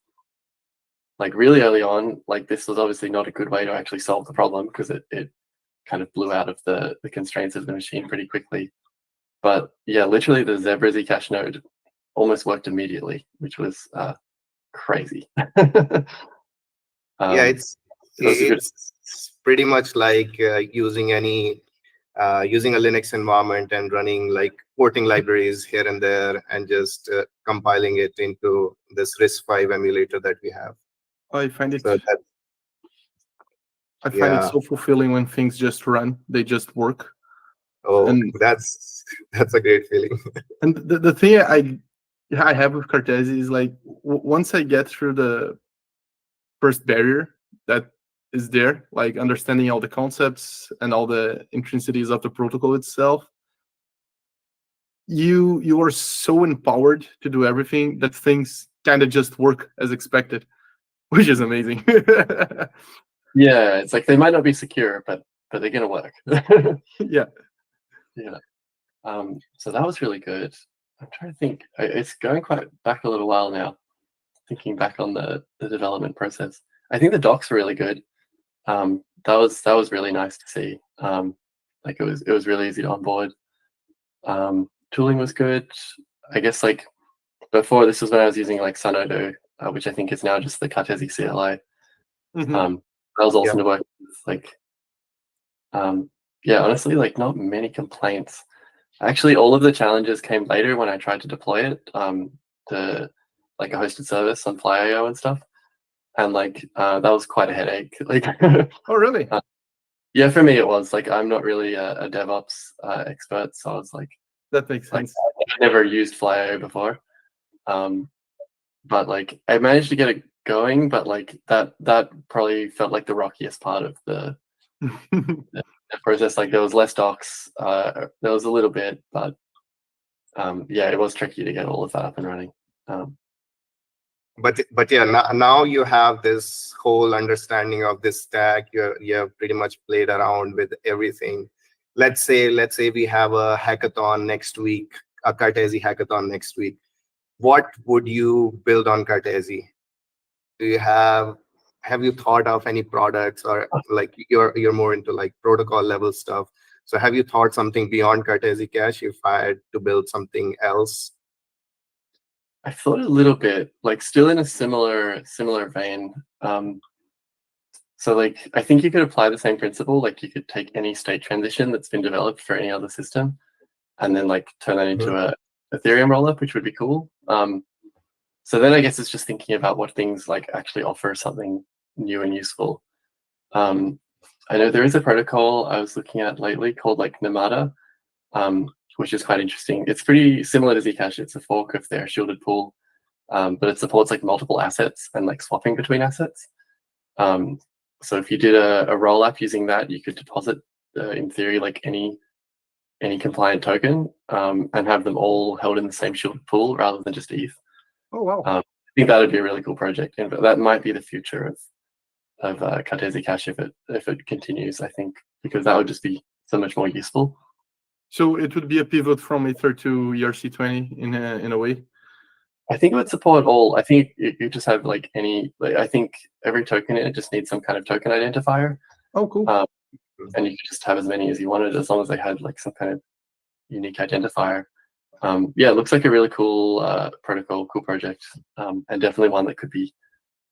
like really early on, like this was obviously not a good way to actually solve the problem, because it kind of blew out of the constraints of the machine pretty quickly. But yeah, literally the Zebra Zcash node almost worked immediately, which was crazy. It's pretty much like using a Linux environment and running like porting libraries here and there and just compiling it into this RISC-V emulator that we have. I find it So it so fulfilling when things just run, they just work. Oh, and that's a great feeling. And the thing I have with Cartesi is like once I get through the first barrier that is there, like understanding all the concepts and all the intrinsities of the protocol itself, you are so empowered to do everything that things kind of just work as expected, which is amazing. Yeah, it's like they might not be secure, but they're gonna work. Yeah. So that was really good. I'm trying to think. It's going quite back a little while now. Thinking back on the development process, I think the docs were really good. That was really nice to see. Like it was really easy to onboard. Tooling was good. I guess like before this was when I was using like Sunodo, which I think is now just the Cartesi CLI. Mhm. That was awesome Yeah. to work with. Like, yeah, honestly, like not many complaints. Actually, all of the challenges came later when I tried to deploy it to like a hosted service on Fly.io and stuff, and like that was quite a headache. Like, Oh, really? yeah, for me it was like I'm not really a DevOps expert, so I was like That makes sense. I've never used Fly.io before, but like I managed to get it going, but like that probably felt like the rockiest part of the process. Like there was less docs, there was a little bit, but yeah, it was tricky to get all of that up and running. But yeah, now you have this whole understanding of this stack. You have pretty much played around with everything. Let's say we have a hackathon next week, a Cartesi hackathon next week. What would you build on Cartesi? Do you have you thought of any products, or like you're more into like protocol level stuff? So have you thought something beyond Cartesi Cache if I had to build something else? I thought a little bit, like still in a similar vein. So like I think you could apply the same principle. Like you could take any state transition that's been developed for any other system, and then like turn that into a Ethereum rollup, which would be cool. So then I guess it's just thinking about what things like actually offer something new and useful. I know there is a protocol I was looking at lately called like Namada, which is quite interesting. It's pretty similar to Zcash. It's a fork of their shielded pool, but it supports like multiple assets and like swapping between assets. So if you did a rollup using that, you could deposit, in theory, like any compliant token, and have them all held in the same shielded pool rather than just ETH. Oh, wow. I think that would be a really cool project, and that might be the future of Cartesi Cash if it continues. I think because that would just be so much more useful. So it would be a pivot from Ether to ERC20 in a way. I think it would support all. I think you just have like any. Like, I think every token in it just needs some kind of token identifier. Oh, cool. And you could just have as many as you wanted, as long as they had like some kind of unique identifier. Yeah, it looks like a really cool protocol, cool project, and definitely one that could be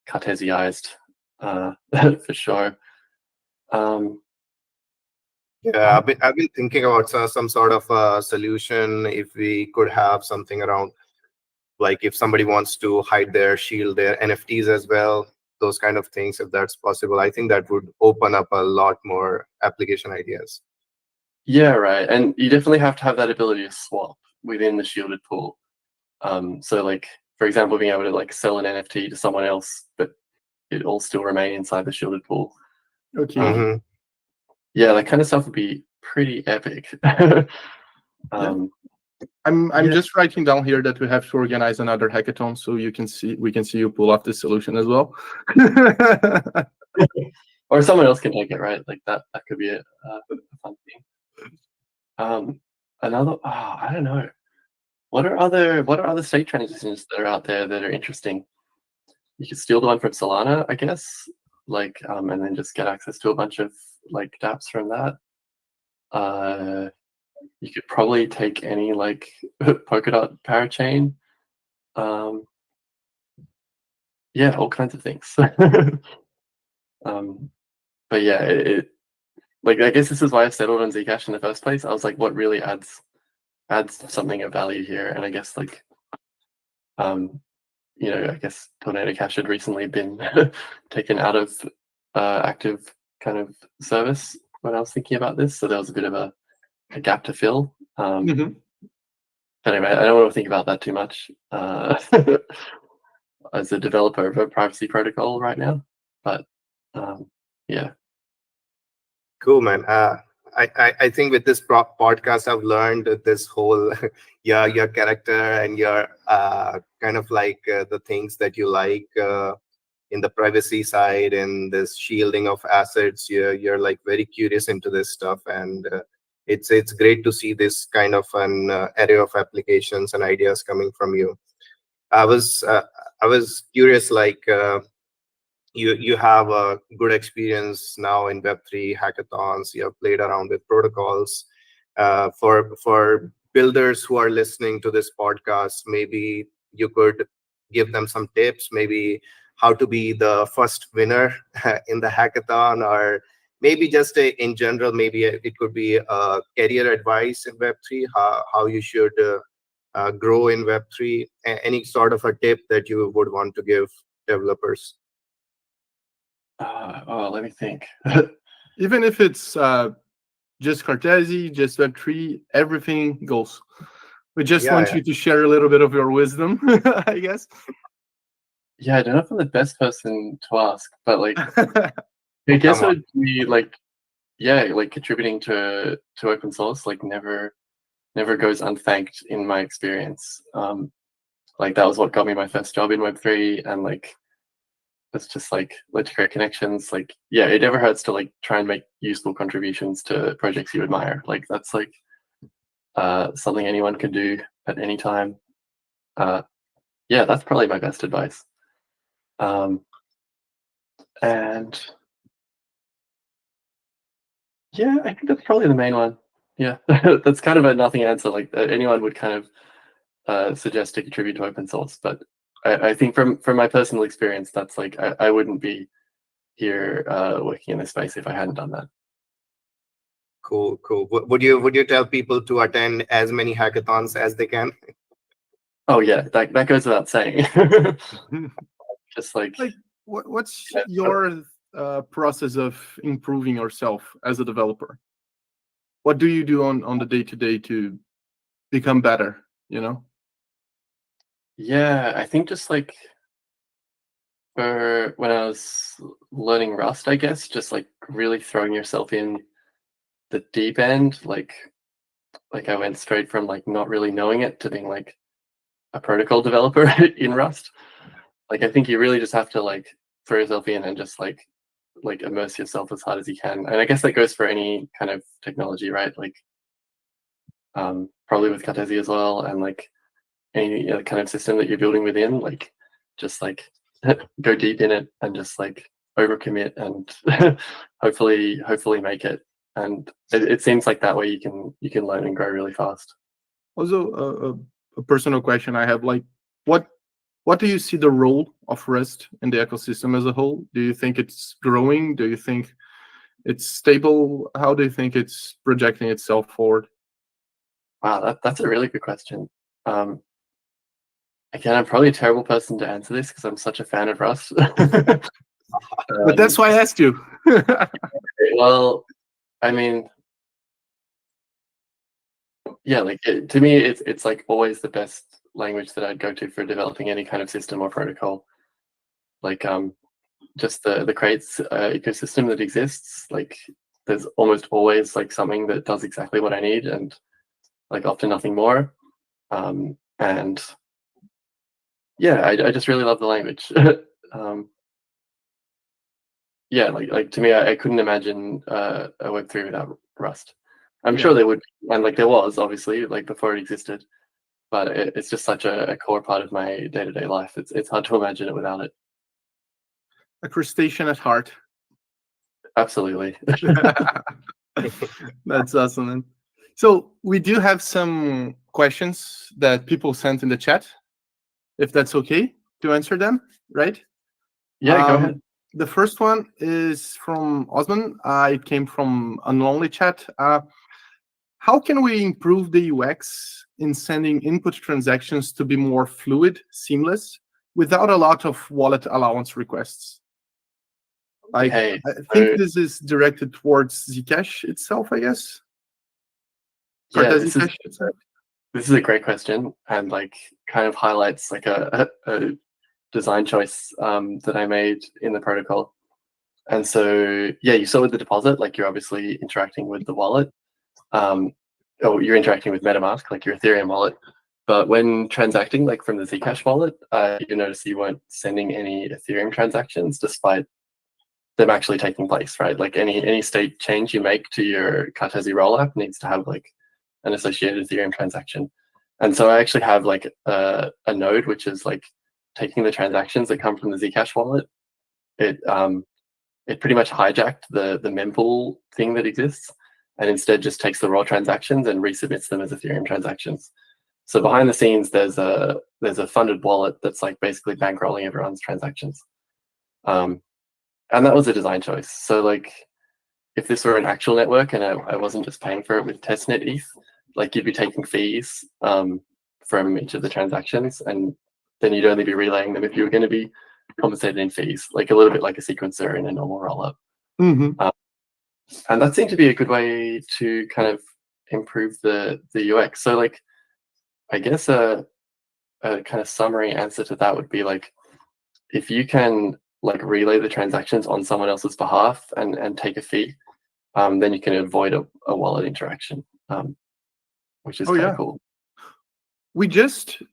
Cartesiized for sure. Yeah, I've been thinking about some sort of a solution if we could have something around, like if somebody wants to hide their shield, their NFTs as well, those kind of things, if that's possible. I think that would open up a lot more application ideas. Yeah, right. And you definitely have to have that ability to swap within the shielded pool. So like, for example, being able to like sell an NFT to someone else, but it all still remain inside the shielded pool. Okay. Yeah, that kind of stuff would be pretty epic. I'm just writing down here that we have to organize another hackathon so we can see you pull off this solution as well. Or someone else can take it, right? Like that could be a fun thing. Another, I don't know. What are other state transitions that are out there that are interesting? You could steal the one from Solana, I guess, like, and then just get access to a bunch of like dApps from that. You could probably take any like Polkadot parachain. Yeah, all kinds of things. But yeah, it like I guess this is why I settled on Zcash in the first place. I was like, what really adds something of value here? And I guess like I guess Tornado Cash had recently been taken out of active kind of service when I was thinking about this, so there was a bit of a gap to fill. Anyway, I don't want to think about that too much as a developer of a privacy protocol right now, but yeah. Cool, man. I think with this podcast, I've learned that this whole your character and your kind of like the things that you like in the privacy side and this shielding of assets. You're like very curious into this stuff, and it's great to see this kind of an array of applications and ideas coming from you. I was curious, like. You have a good experience now in Web3 hackathons. You have played around with protocols. For builders who are listening to this podcast, maybe you could give them some tips, maybe how to be the first winner in the hackathon, or maybe just in general, maybe it could be career advice in Web3, how you should grow in Web3, any sort of a tip that you would want to give developers? Let me think. Even if it's just Cartesi, just Web3, everything goes. We just want you to share a little bit of your wisdom, I guess. Yeah, I don't know if I'm the best person to ask, but like, I guess it would be like, like contributing to open source, like never goes unthanked in my experience. Like that was what got me my first job in Web3, and like it's just like led to great connections. Like, yeah, it never hurts to like try and make useful contributions to projects you admire. Like that's like something anyone can do at any time. Yeah, that's probably my best advice. And yeah, I think that's probably the main one. Yeah, that's kind of a nothing answer. Like anyone would kind of suggest to contribute to open source, but I think from my personal experience, that's like I wouldn't be here working in this space if I hadn't done that. Cool. Would you tell people to attend as many hackathons as they can? Oh yeah, that goes without saying. Just like what's your process of improving yourself as a developer? What do you do on the day-to-day to become better, you know? Yeah, I think just like for when I was learning Rust, I guess, just like really throwing yourself in the deep end, like I went straight from like not really knowing it to being like a protocol developer in Rust. Like I think you really just have to like throw yourself in and just like immerse yourself as hard as you can. And I guess that goes for any kind of technology, right? Like probably with Cartesi as well, and like any kind of system that you're building within, like just like go deep in it and just like overcommit and hopefully make it. And it seems like that way you can learn and grow really fast. Also, a personal question I have, like, what do you see the role of Rust in the ecosystem as a whole? Do you think it's growing? Do you think it's stable? How do you think it's projecting itself forward? Wow, that's a really good question. Again, I'm probably a terrible person to answer this because I'm such a fan of Rust. But that's why I asked you. Well, I mean, yeah, like to me, it's like always the best language that I'd go to for developing any kind of system or protocol. Like just the crates ecosystem that exists. Like there's almost always like something that does exactly what I need, and like often nothing more. And yeah, I just really love the language. Yeah, like to me, I couldn't imagine a Web3 without Rust. I'm sure there would be, and like there was obviously like before it existed, but it's just such a core part of my day-to-day life. It's hard to imagine it without it. A crustacean at heart. Absolutely. That's awesome, man. So we do have some questions that people sent in the chat, if that's okay to answer them, right? Yeah, go ahead. The first one is from Osman. It came from Unlonely Chat. How can we improve the UX in sending input transactions to be more fluid, seamless, without a lot of wallet allowance requests? I think this is directed towards Zcash itself, I guess. Yeah, this is a great question, and like kind of highlights like a design choice that I made in the protocol. And so yeah, you saw with the deposit, like you're obviously interacting with the wallet, or you're interacting with MetaMask, like your Ethereum wallet. But when transacting, like from the Zcash wallet, you notice you weren't sending any Ethereum transactions, despite them actually taking place, right? Like any state change you make to your Cartesi rollup needs to have like an associated Ethereum transaction. And so I actually have like a node which is like taking the transactions that come from the Zcash wallet. It pretty much hijacked the mempool thing that exists, and instead just takes the raw transactions and resubmits them as Ethereum transactions. So behind the scenes, there's a funded wallet that's like basically bankrolling everyone's transactions. And that was a design choice. So like, if this were an actual network and I wasn't just paying for it with testnet ETH, like you'd be taking fees from each of the transactions, and then you'd only be relaying them if you were going to be compensated in fees, like a little bit like a sequencer in a normal rollup. And that seemed to be a good way to kind of improve the UX. So like, I guess a kind of summary answer to that would be like, if you can like relay the transactions on someone else's behalf and take a fee, then you can avoid a wallet interaction, which is kind of cool. We just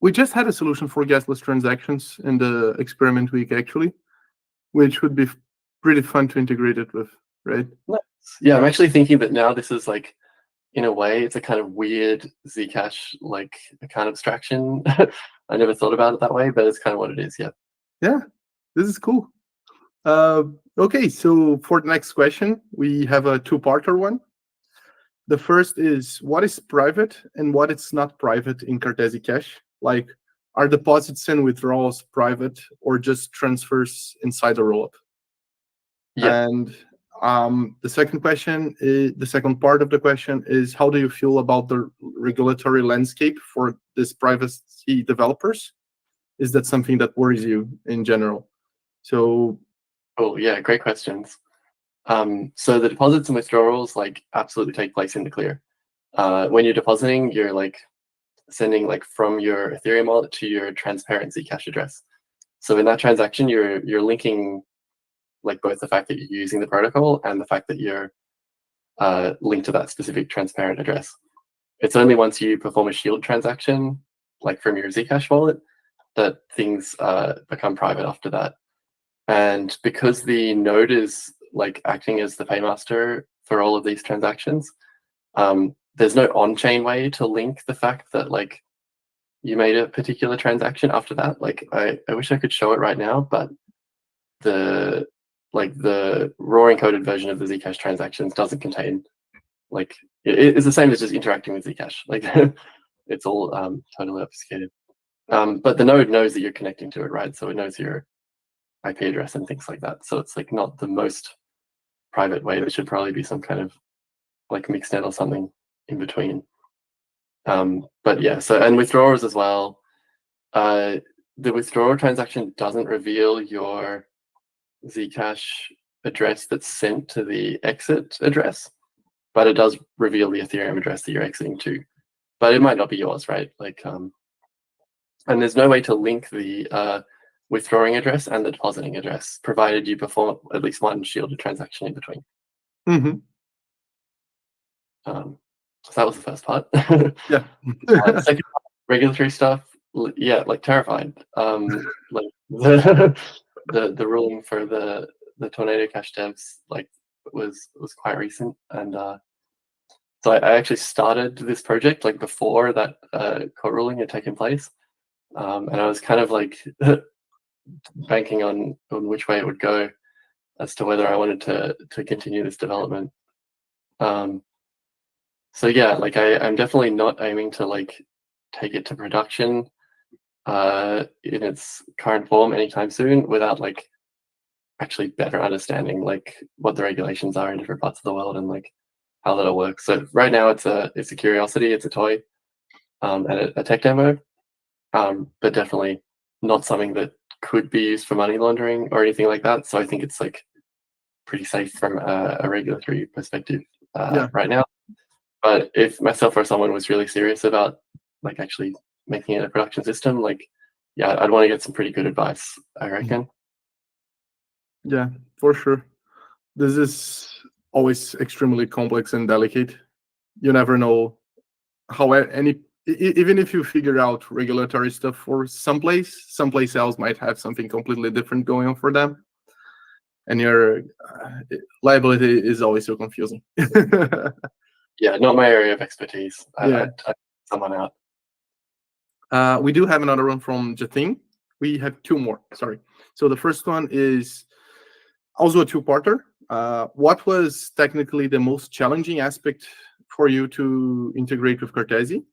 had a solution for gasless transactions in the experiment week, actually, which would be pretty fun to integrate it with, right? Yeah, I'm actually thinking that now this is like, in a way, it's a kind of weird Zcash like account abstraction. I never thought about it that way, but it's kind of what it is. Yeah. Yeah, this is cool. Okay, so for the next question, we have a two-parter one. The first is, what is private and what is not private in Cartesi Cash? Like, are deposits and withdrawals private or just transfers inside the rollup? Yeah. And the second question, the second part of the question is, how do you feel about the regulatory landscape for these privacy developers? Is that something that worries you in general? So, oh yeah, great questions. So the deposits and withdrawals like absolutely take place in the clear. When you're depositing, you're like sending like from your Ethereum wallet to your transparent Zcash address. So in that transaction, you're linking like both the fact that you're using the protocol and the fact that you're linked to that specific transparent address. It's only once you perform a shield transaction, like from your Zcash wallet, that things become private after that. And because the node is like acting as the paymaster for all of these transactions, there's no on-chain way to link the fact that like you made a particular transaction after that. Like I wish I could show it right now, but the raw encoded version of the Zcash transactions doesn't contain like it's the same as just interacting with Zcash. Like it's all totally obfuscated. But the node knows that you're connecting to it, right? So it knows your IP address and things like that. So it's like not the most private way. There should probably be some kind of like mixnet or something in between. But yeah, so and withdrawals as well. The withdrawal transaction doesn't reveal your Zcash address that's sent to the exit address, but it does reveal the Ethereum address that you're exiting to. But it might not be yours, right? Like, and there's no way to link the withdrawing address and the depositing address, provided you perform at least one shielded transaction in between. So that was the first part. Yeah. The second part, regulatory stuff. Yeah, like terrified. Like the ruling for the Tornado Cash devs like was quite recent, and so I actually started this project like before that court ruling had taken place, and I was kind of like banking on which way it would go as to whether I wanted to continue this development. So yeah, like I'm definitely not aiming to like take it to production in its current form anytime soon without like actually better understanding like what the regulations are in different parts of the world and like how that'll work. So right now it's a curiosity, it's a toy, and a tech demo, but definitely not something that could be used for money laundering or anything like that. So I think it's like pretty safe from a regulatory perspective right now. But if myself or someone was really serious about like actually making it a production system, like yeah, I'd want to get some pretty good advice, I reckon. Yeah, for sure. This is always extremely complex and delicate. You never know how even if you figure out regulatory stuff for someplace else might have something completely different going on for them, and your liability is always so confusing. Yeah, not my area of expertise. Yeah. I'd someone out. We do have another one from Jatin. We have two more. Sorry. So the first one is also a two-parter. What was technically the most challenging aspect for you to integrate with Cartesi?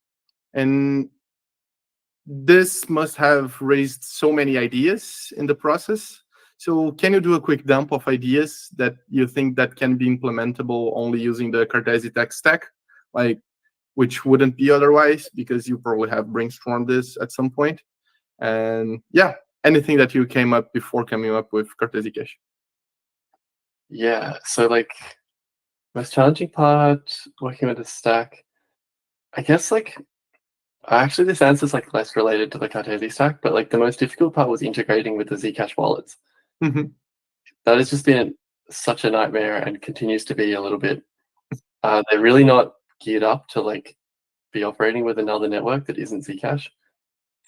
And this must have raised so many ideas in the process. So can you do a quick dump of ideas that you think that can be implementable only using the Cartesi tech stack, like which wouldn't be otherwise, because you probably have brainstormed this at some point? And yeah, anything that you came up before coming up with Cartesi Cache. Yeah, so like most challenging part working with the stack, I guess like actually this answer is like less related to the Cartesi stack, but like the most difficult part was integrating with the Zcash wallets. Mm-hmm. That has just been such a nightmare and continues to be a little bit. They're really not geared up to like be operating with another network that isn't Zcash.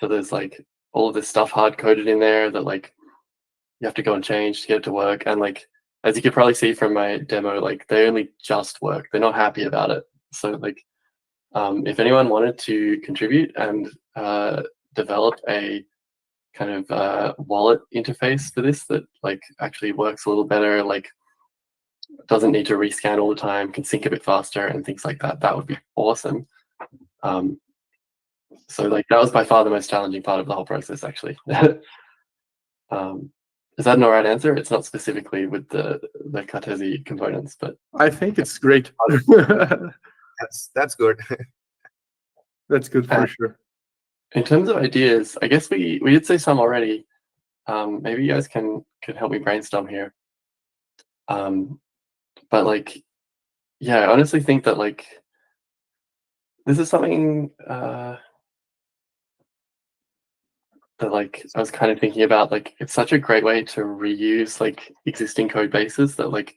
So there's like all of this stuff hard coded in there that like you have to go and change to get it to work. And like as you could probably see from my demo, like they only just work. They're not happy about it. So like if anyone wanted to contribute and develop a kind of wallet interface for this that like actually works a little better, like doesn't need to rescan all the time, can sync a bit faster and things like that, that would be awesome. So like that was by far the most challenging part of the whole process, actually. Is that an alright answer? It's not specifically with the Cartesi components, but I think it's great. That's good. That's good for sure. In terms of ideas, I guess we did say some already. Maybe you guys can help me brainstorm here. But like, yeah, I honestly think that like this is something that like I was kind of thinking about. Like, it's such a great way to reuse like existing code bases that like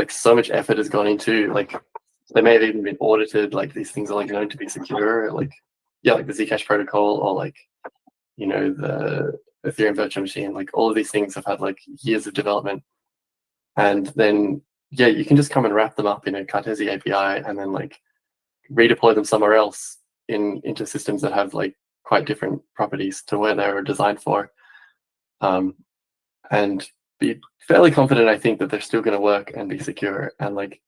so much effort has gone into. Like, they may have even been audited. Like, these things are like known to be secure. Like, yeah, like the Zcash protocol, or like, you know, the Ethereum virtual machine. Like, all of these things have had like years of development, and then yeah, you can just come and wrap them up in a Cartesi API and then like redeploy them somewhere else into systems that have like quite different properties to where they were designed for, and be fairly confident, I think, that they're still going to work and be secure. And like,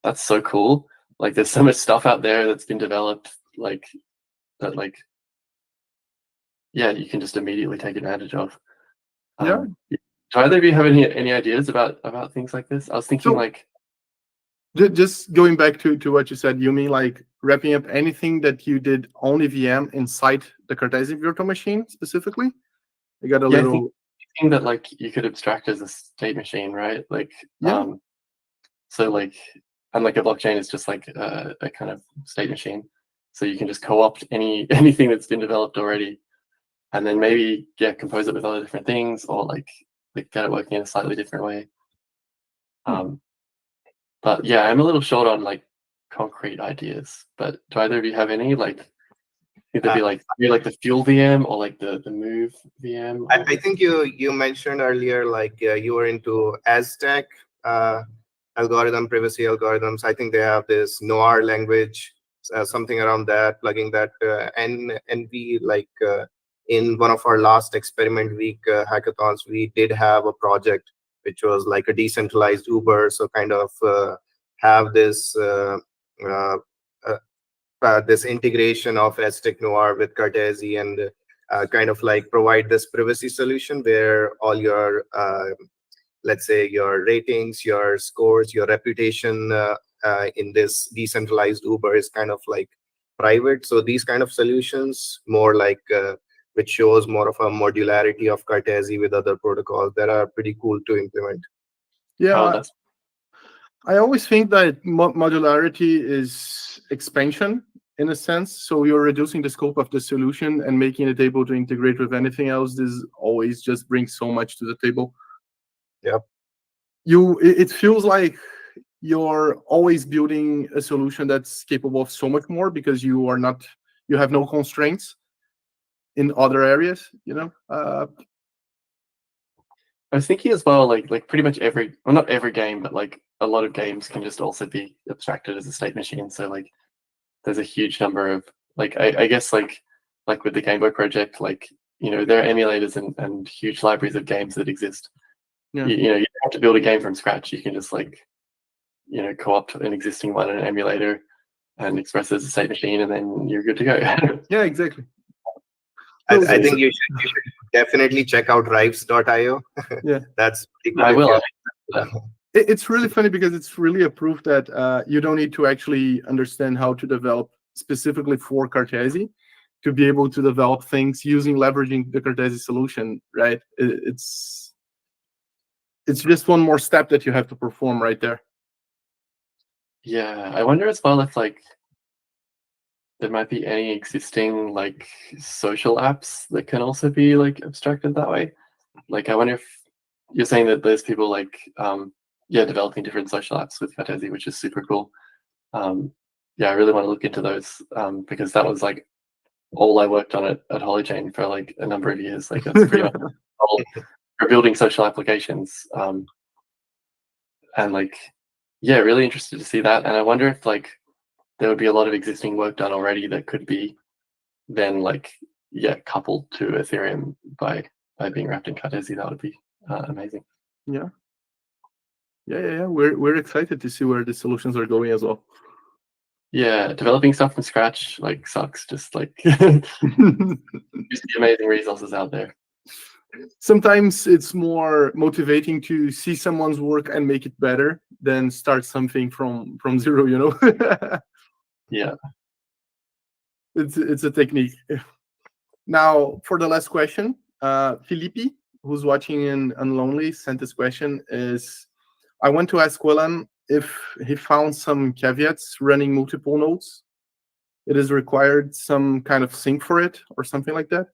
that's so cool. Like, there's so much stuff out there that's been developed, like that, like, yeah, you can just immediately take advantage of. Yeah. Do either of you have any ideas about things like this? I was thinking So, like, just going back to what you said, you mean like wrapping up anything that you did only VM inside the Cartesi virtual machine specifically? You got a yeah, little. I think that like you could abstract as a state machine, right? Like, Yeah. So like, and like a blockchain is just like a kind of state machine. So you can just co-opt anything that's been developed already, and then maybe compose it with other different things, or like get it working in a slightly different way. But yeah, I'm a little short on like concrete ideas. But do either of you have any? Like, either be like maybe like the fuel VM or like the move VM. I think you mentioned earlier, like you were into Aztec algorithm, privacy algorithms. I think they have this Noir language, something around that, plugging that, and we like in one of our last experiment week hackathons, we did have a project which was like a decentralized Uber. So kind of have this this integration of Aztec Noir with Cartesi, and kind of like provide this privacy solution where all your let's say your ratings, your scores, your reputation in this decentralized Uber is kind of like private. So these kind of solutions, more like which shows more of a modularity of Cartesi with other protocols, that are pretty cool to implement. Yeah, I always think that modularity is expansion in a sense. So you're reducing the scope of the solution and making it able to integrate with anything else. This always just brings so much to the table. Yep. It feels like you're always building a solution that's capable of so much more because you have no constraints in other areas, I was thinking as well, like pretty much not every game, but like a lot of games can just also be abstracted as a state machine. So like there's a huge number of like I guess like with the Game Boy project, like, you know, there are emulators and huge libraries of games that exist. Yeah. You know, you don't have to build a game from scratch. You can just like, you know, co-opt an existing one in an emulator. and express it as a state machine, and then you're good to go. Yeah, exactly. I think you should definitely check out rives.io. Yeah, that's pretty I cool. will. It's really funny because it's really a proof that you don't need to actually understand how to develop specifically for Cartesi to be able to develop things leveraging the Cartesi solution, right? It's just one more step that you have to perform right there. Yeah, I wonder as well if like there might be any existing like social apps that can also be like abstracted that way. Like I wonder if you're saying that there's people like developing different social apps with Cartesi, which is super cool. Yeah, I really want to look into those because that was like all I worked on at Holychain for like a number of years. Like that's pretty much all for building social applications. And like, yeah, really interested to see that. And I wonder if like there would be a lot of existing work done already that could be then like, coupled to Ethereum by being wrapped in Cartesi. That would be amazing. Yeah. We're excited to see where the solutions are going as well. Yeah, developing stuff from scratch like sucks. Just like just the amazing resources out there. Sometimes it's more motivating to see someone's work and make it better than start something from zero, you know. Yeah, it's a technique. Now for the last question, Felipe, who's watching in Unlonely, sent this question is, I want to ask Willan if he found some caveats running multiple nodes. It is required some kind of sync for it or something like that?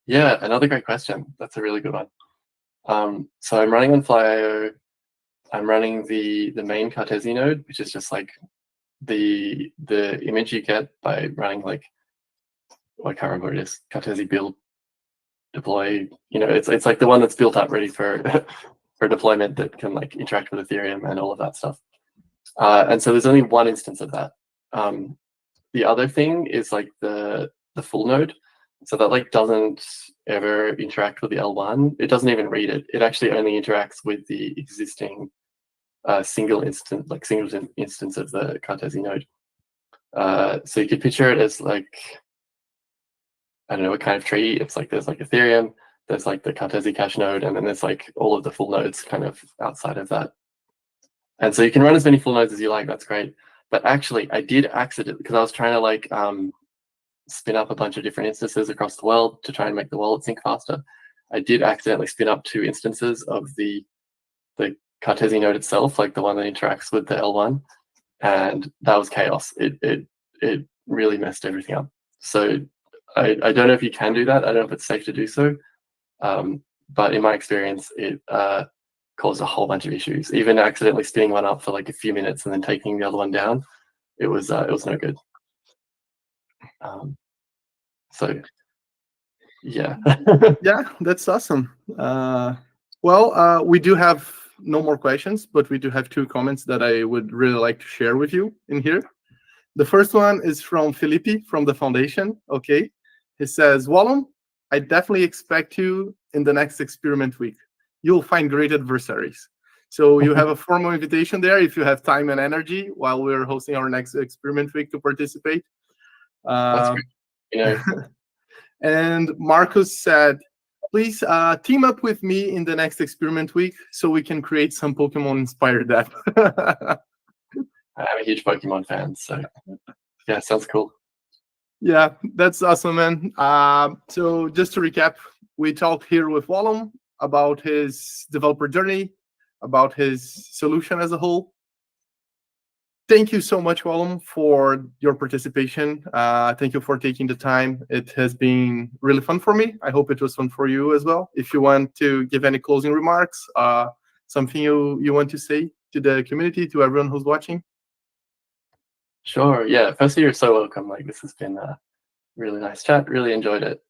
Yeah, another great question. That's a really good one. So I'm running on FlyIO. I'm running the main Cartesi node, which is just like the image you get by running like, I can't remember what it is, Cartesi build deploy. You know, it's like the one that's built up ready for for deployment that can like interact with Ethereum and all of that stuff. And so there's only one instance of that. The other thing is like the full node. So that like doesn't ever interact with the L1. It doesn't even read it. It actually only interacts with the existing single instance of the Cartesi node. So you could picture it as like, I don't know what kind of tree. It's like there's like Ethereum, there's like the Cartesi cache node, and then there's like all of the full nodes kind of outside of that. And so you can run as many full nodes as you like. That's great. But actually, I did accident because I was trying to like spin up a bunch of different instances across the world to try and make the wallet sync faster. I did accidentally spin up 2 instances of the Cartesi node itself, like the one that interacts with the L1, and that was chaos. It really messed everything up. So I don't know if you can do that. I don't know if it's safe to do so. But in my experience, it caused a whole bunch of issues. Even accidentally spinning one up for like a few minutes and then taking the other one down, it was no good. So yeah. Yeah, that's awesome. We do have no more questions, but we do have 2 comments that I would really like to share with you in here. The first one is from Felipe from the foundation. Okay, he says, Wallum, I definitely expect you in the next experiment week. You'll find great adversaries. So you have a formal invitation there if you have time and energy while we're hosting our next experiment week to participate. That's great. You know. And Marcus said, please team up with me in the next experiment week so we can create some Pokemon-inspired app. I'm a huge Pokemon fan, so yeah, sounds cool. Yeah, that's awesome, man. So just to recap, we talked here with Wallum about his developer journey, about his solution as a whole. Thank you so much, Wallum, for your participation. Thank you for taking the time. It has been really fun for me. I hope it was fun for you as well. If you want to give any closing remarks, something you want to say to the community, to everyone who's watching. Sure. Yeah. Firstly, you're so welcome. Like, this has been a really nice chat. Really enjoyed it.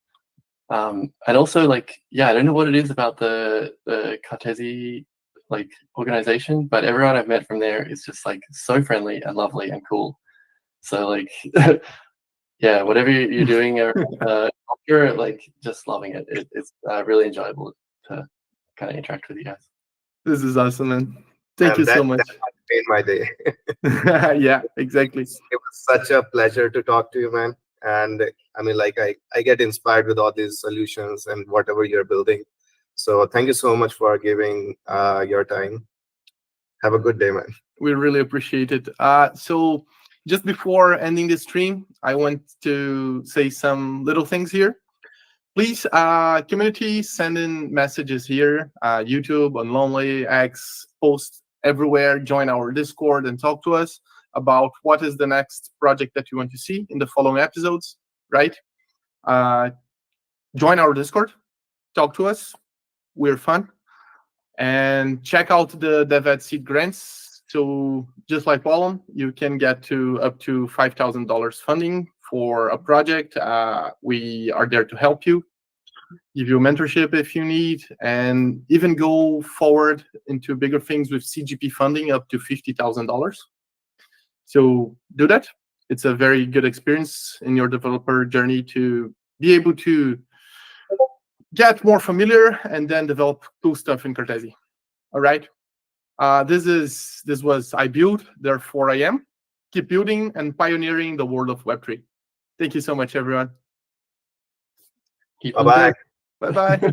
And also, like, yeah, I don't know what it is about the Cartesi like organization, but everyone I've met from there is just like so friendly and lovely and cool. So like, yeah, whatever you're doing, you're like just loving it. It's really enjoyable to kind of interact with you guys. This is awesome, man. Thank you so much. made my day. Yeah, exactly. It was such a pleasure to talk to you, man. And I mean, like I get inspired with all these solutions and whatever you're building. So thank you so much for giving your time. Have a good day, man. We really appreciate it. So just before ending the stream, I want to say some little things here. Please, community, send in messages here, YouTube, on Lonely, X, post everywhere, join our Discord and talk to us about what is the next project that you want to see in the following episodes, right? Join our Discord, talk to us. We're fun. And check out the DevEd seed grants. So just like Wallum, you can get to up to $5,000 funding for a project. We are there to help you, give you mentorship if you need, and even go forward into bigger things with CGP funding up to $50,000. So do that. It's a very good experience in your developer journey to be able to get more familiar and then develop cool stuff in Cartesi. All right. This was I Build, therefore I Am. Keep building and pioneering the world of Web3. Thank you so much, everyone. Keep Bye-bye. Bye-bye.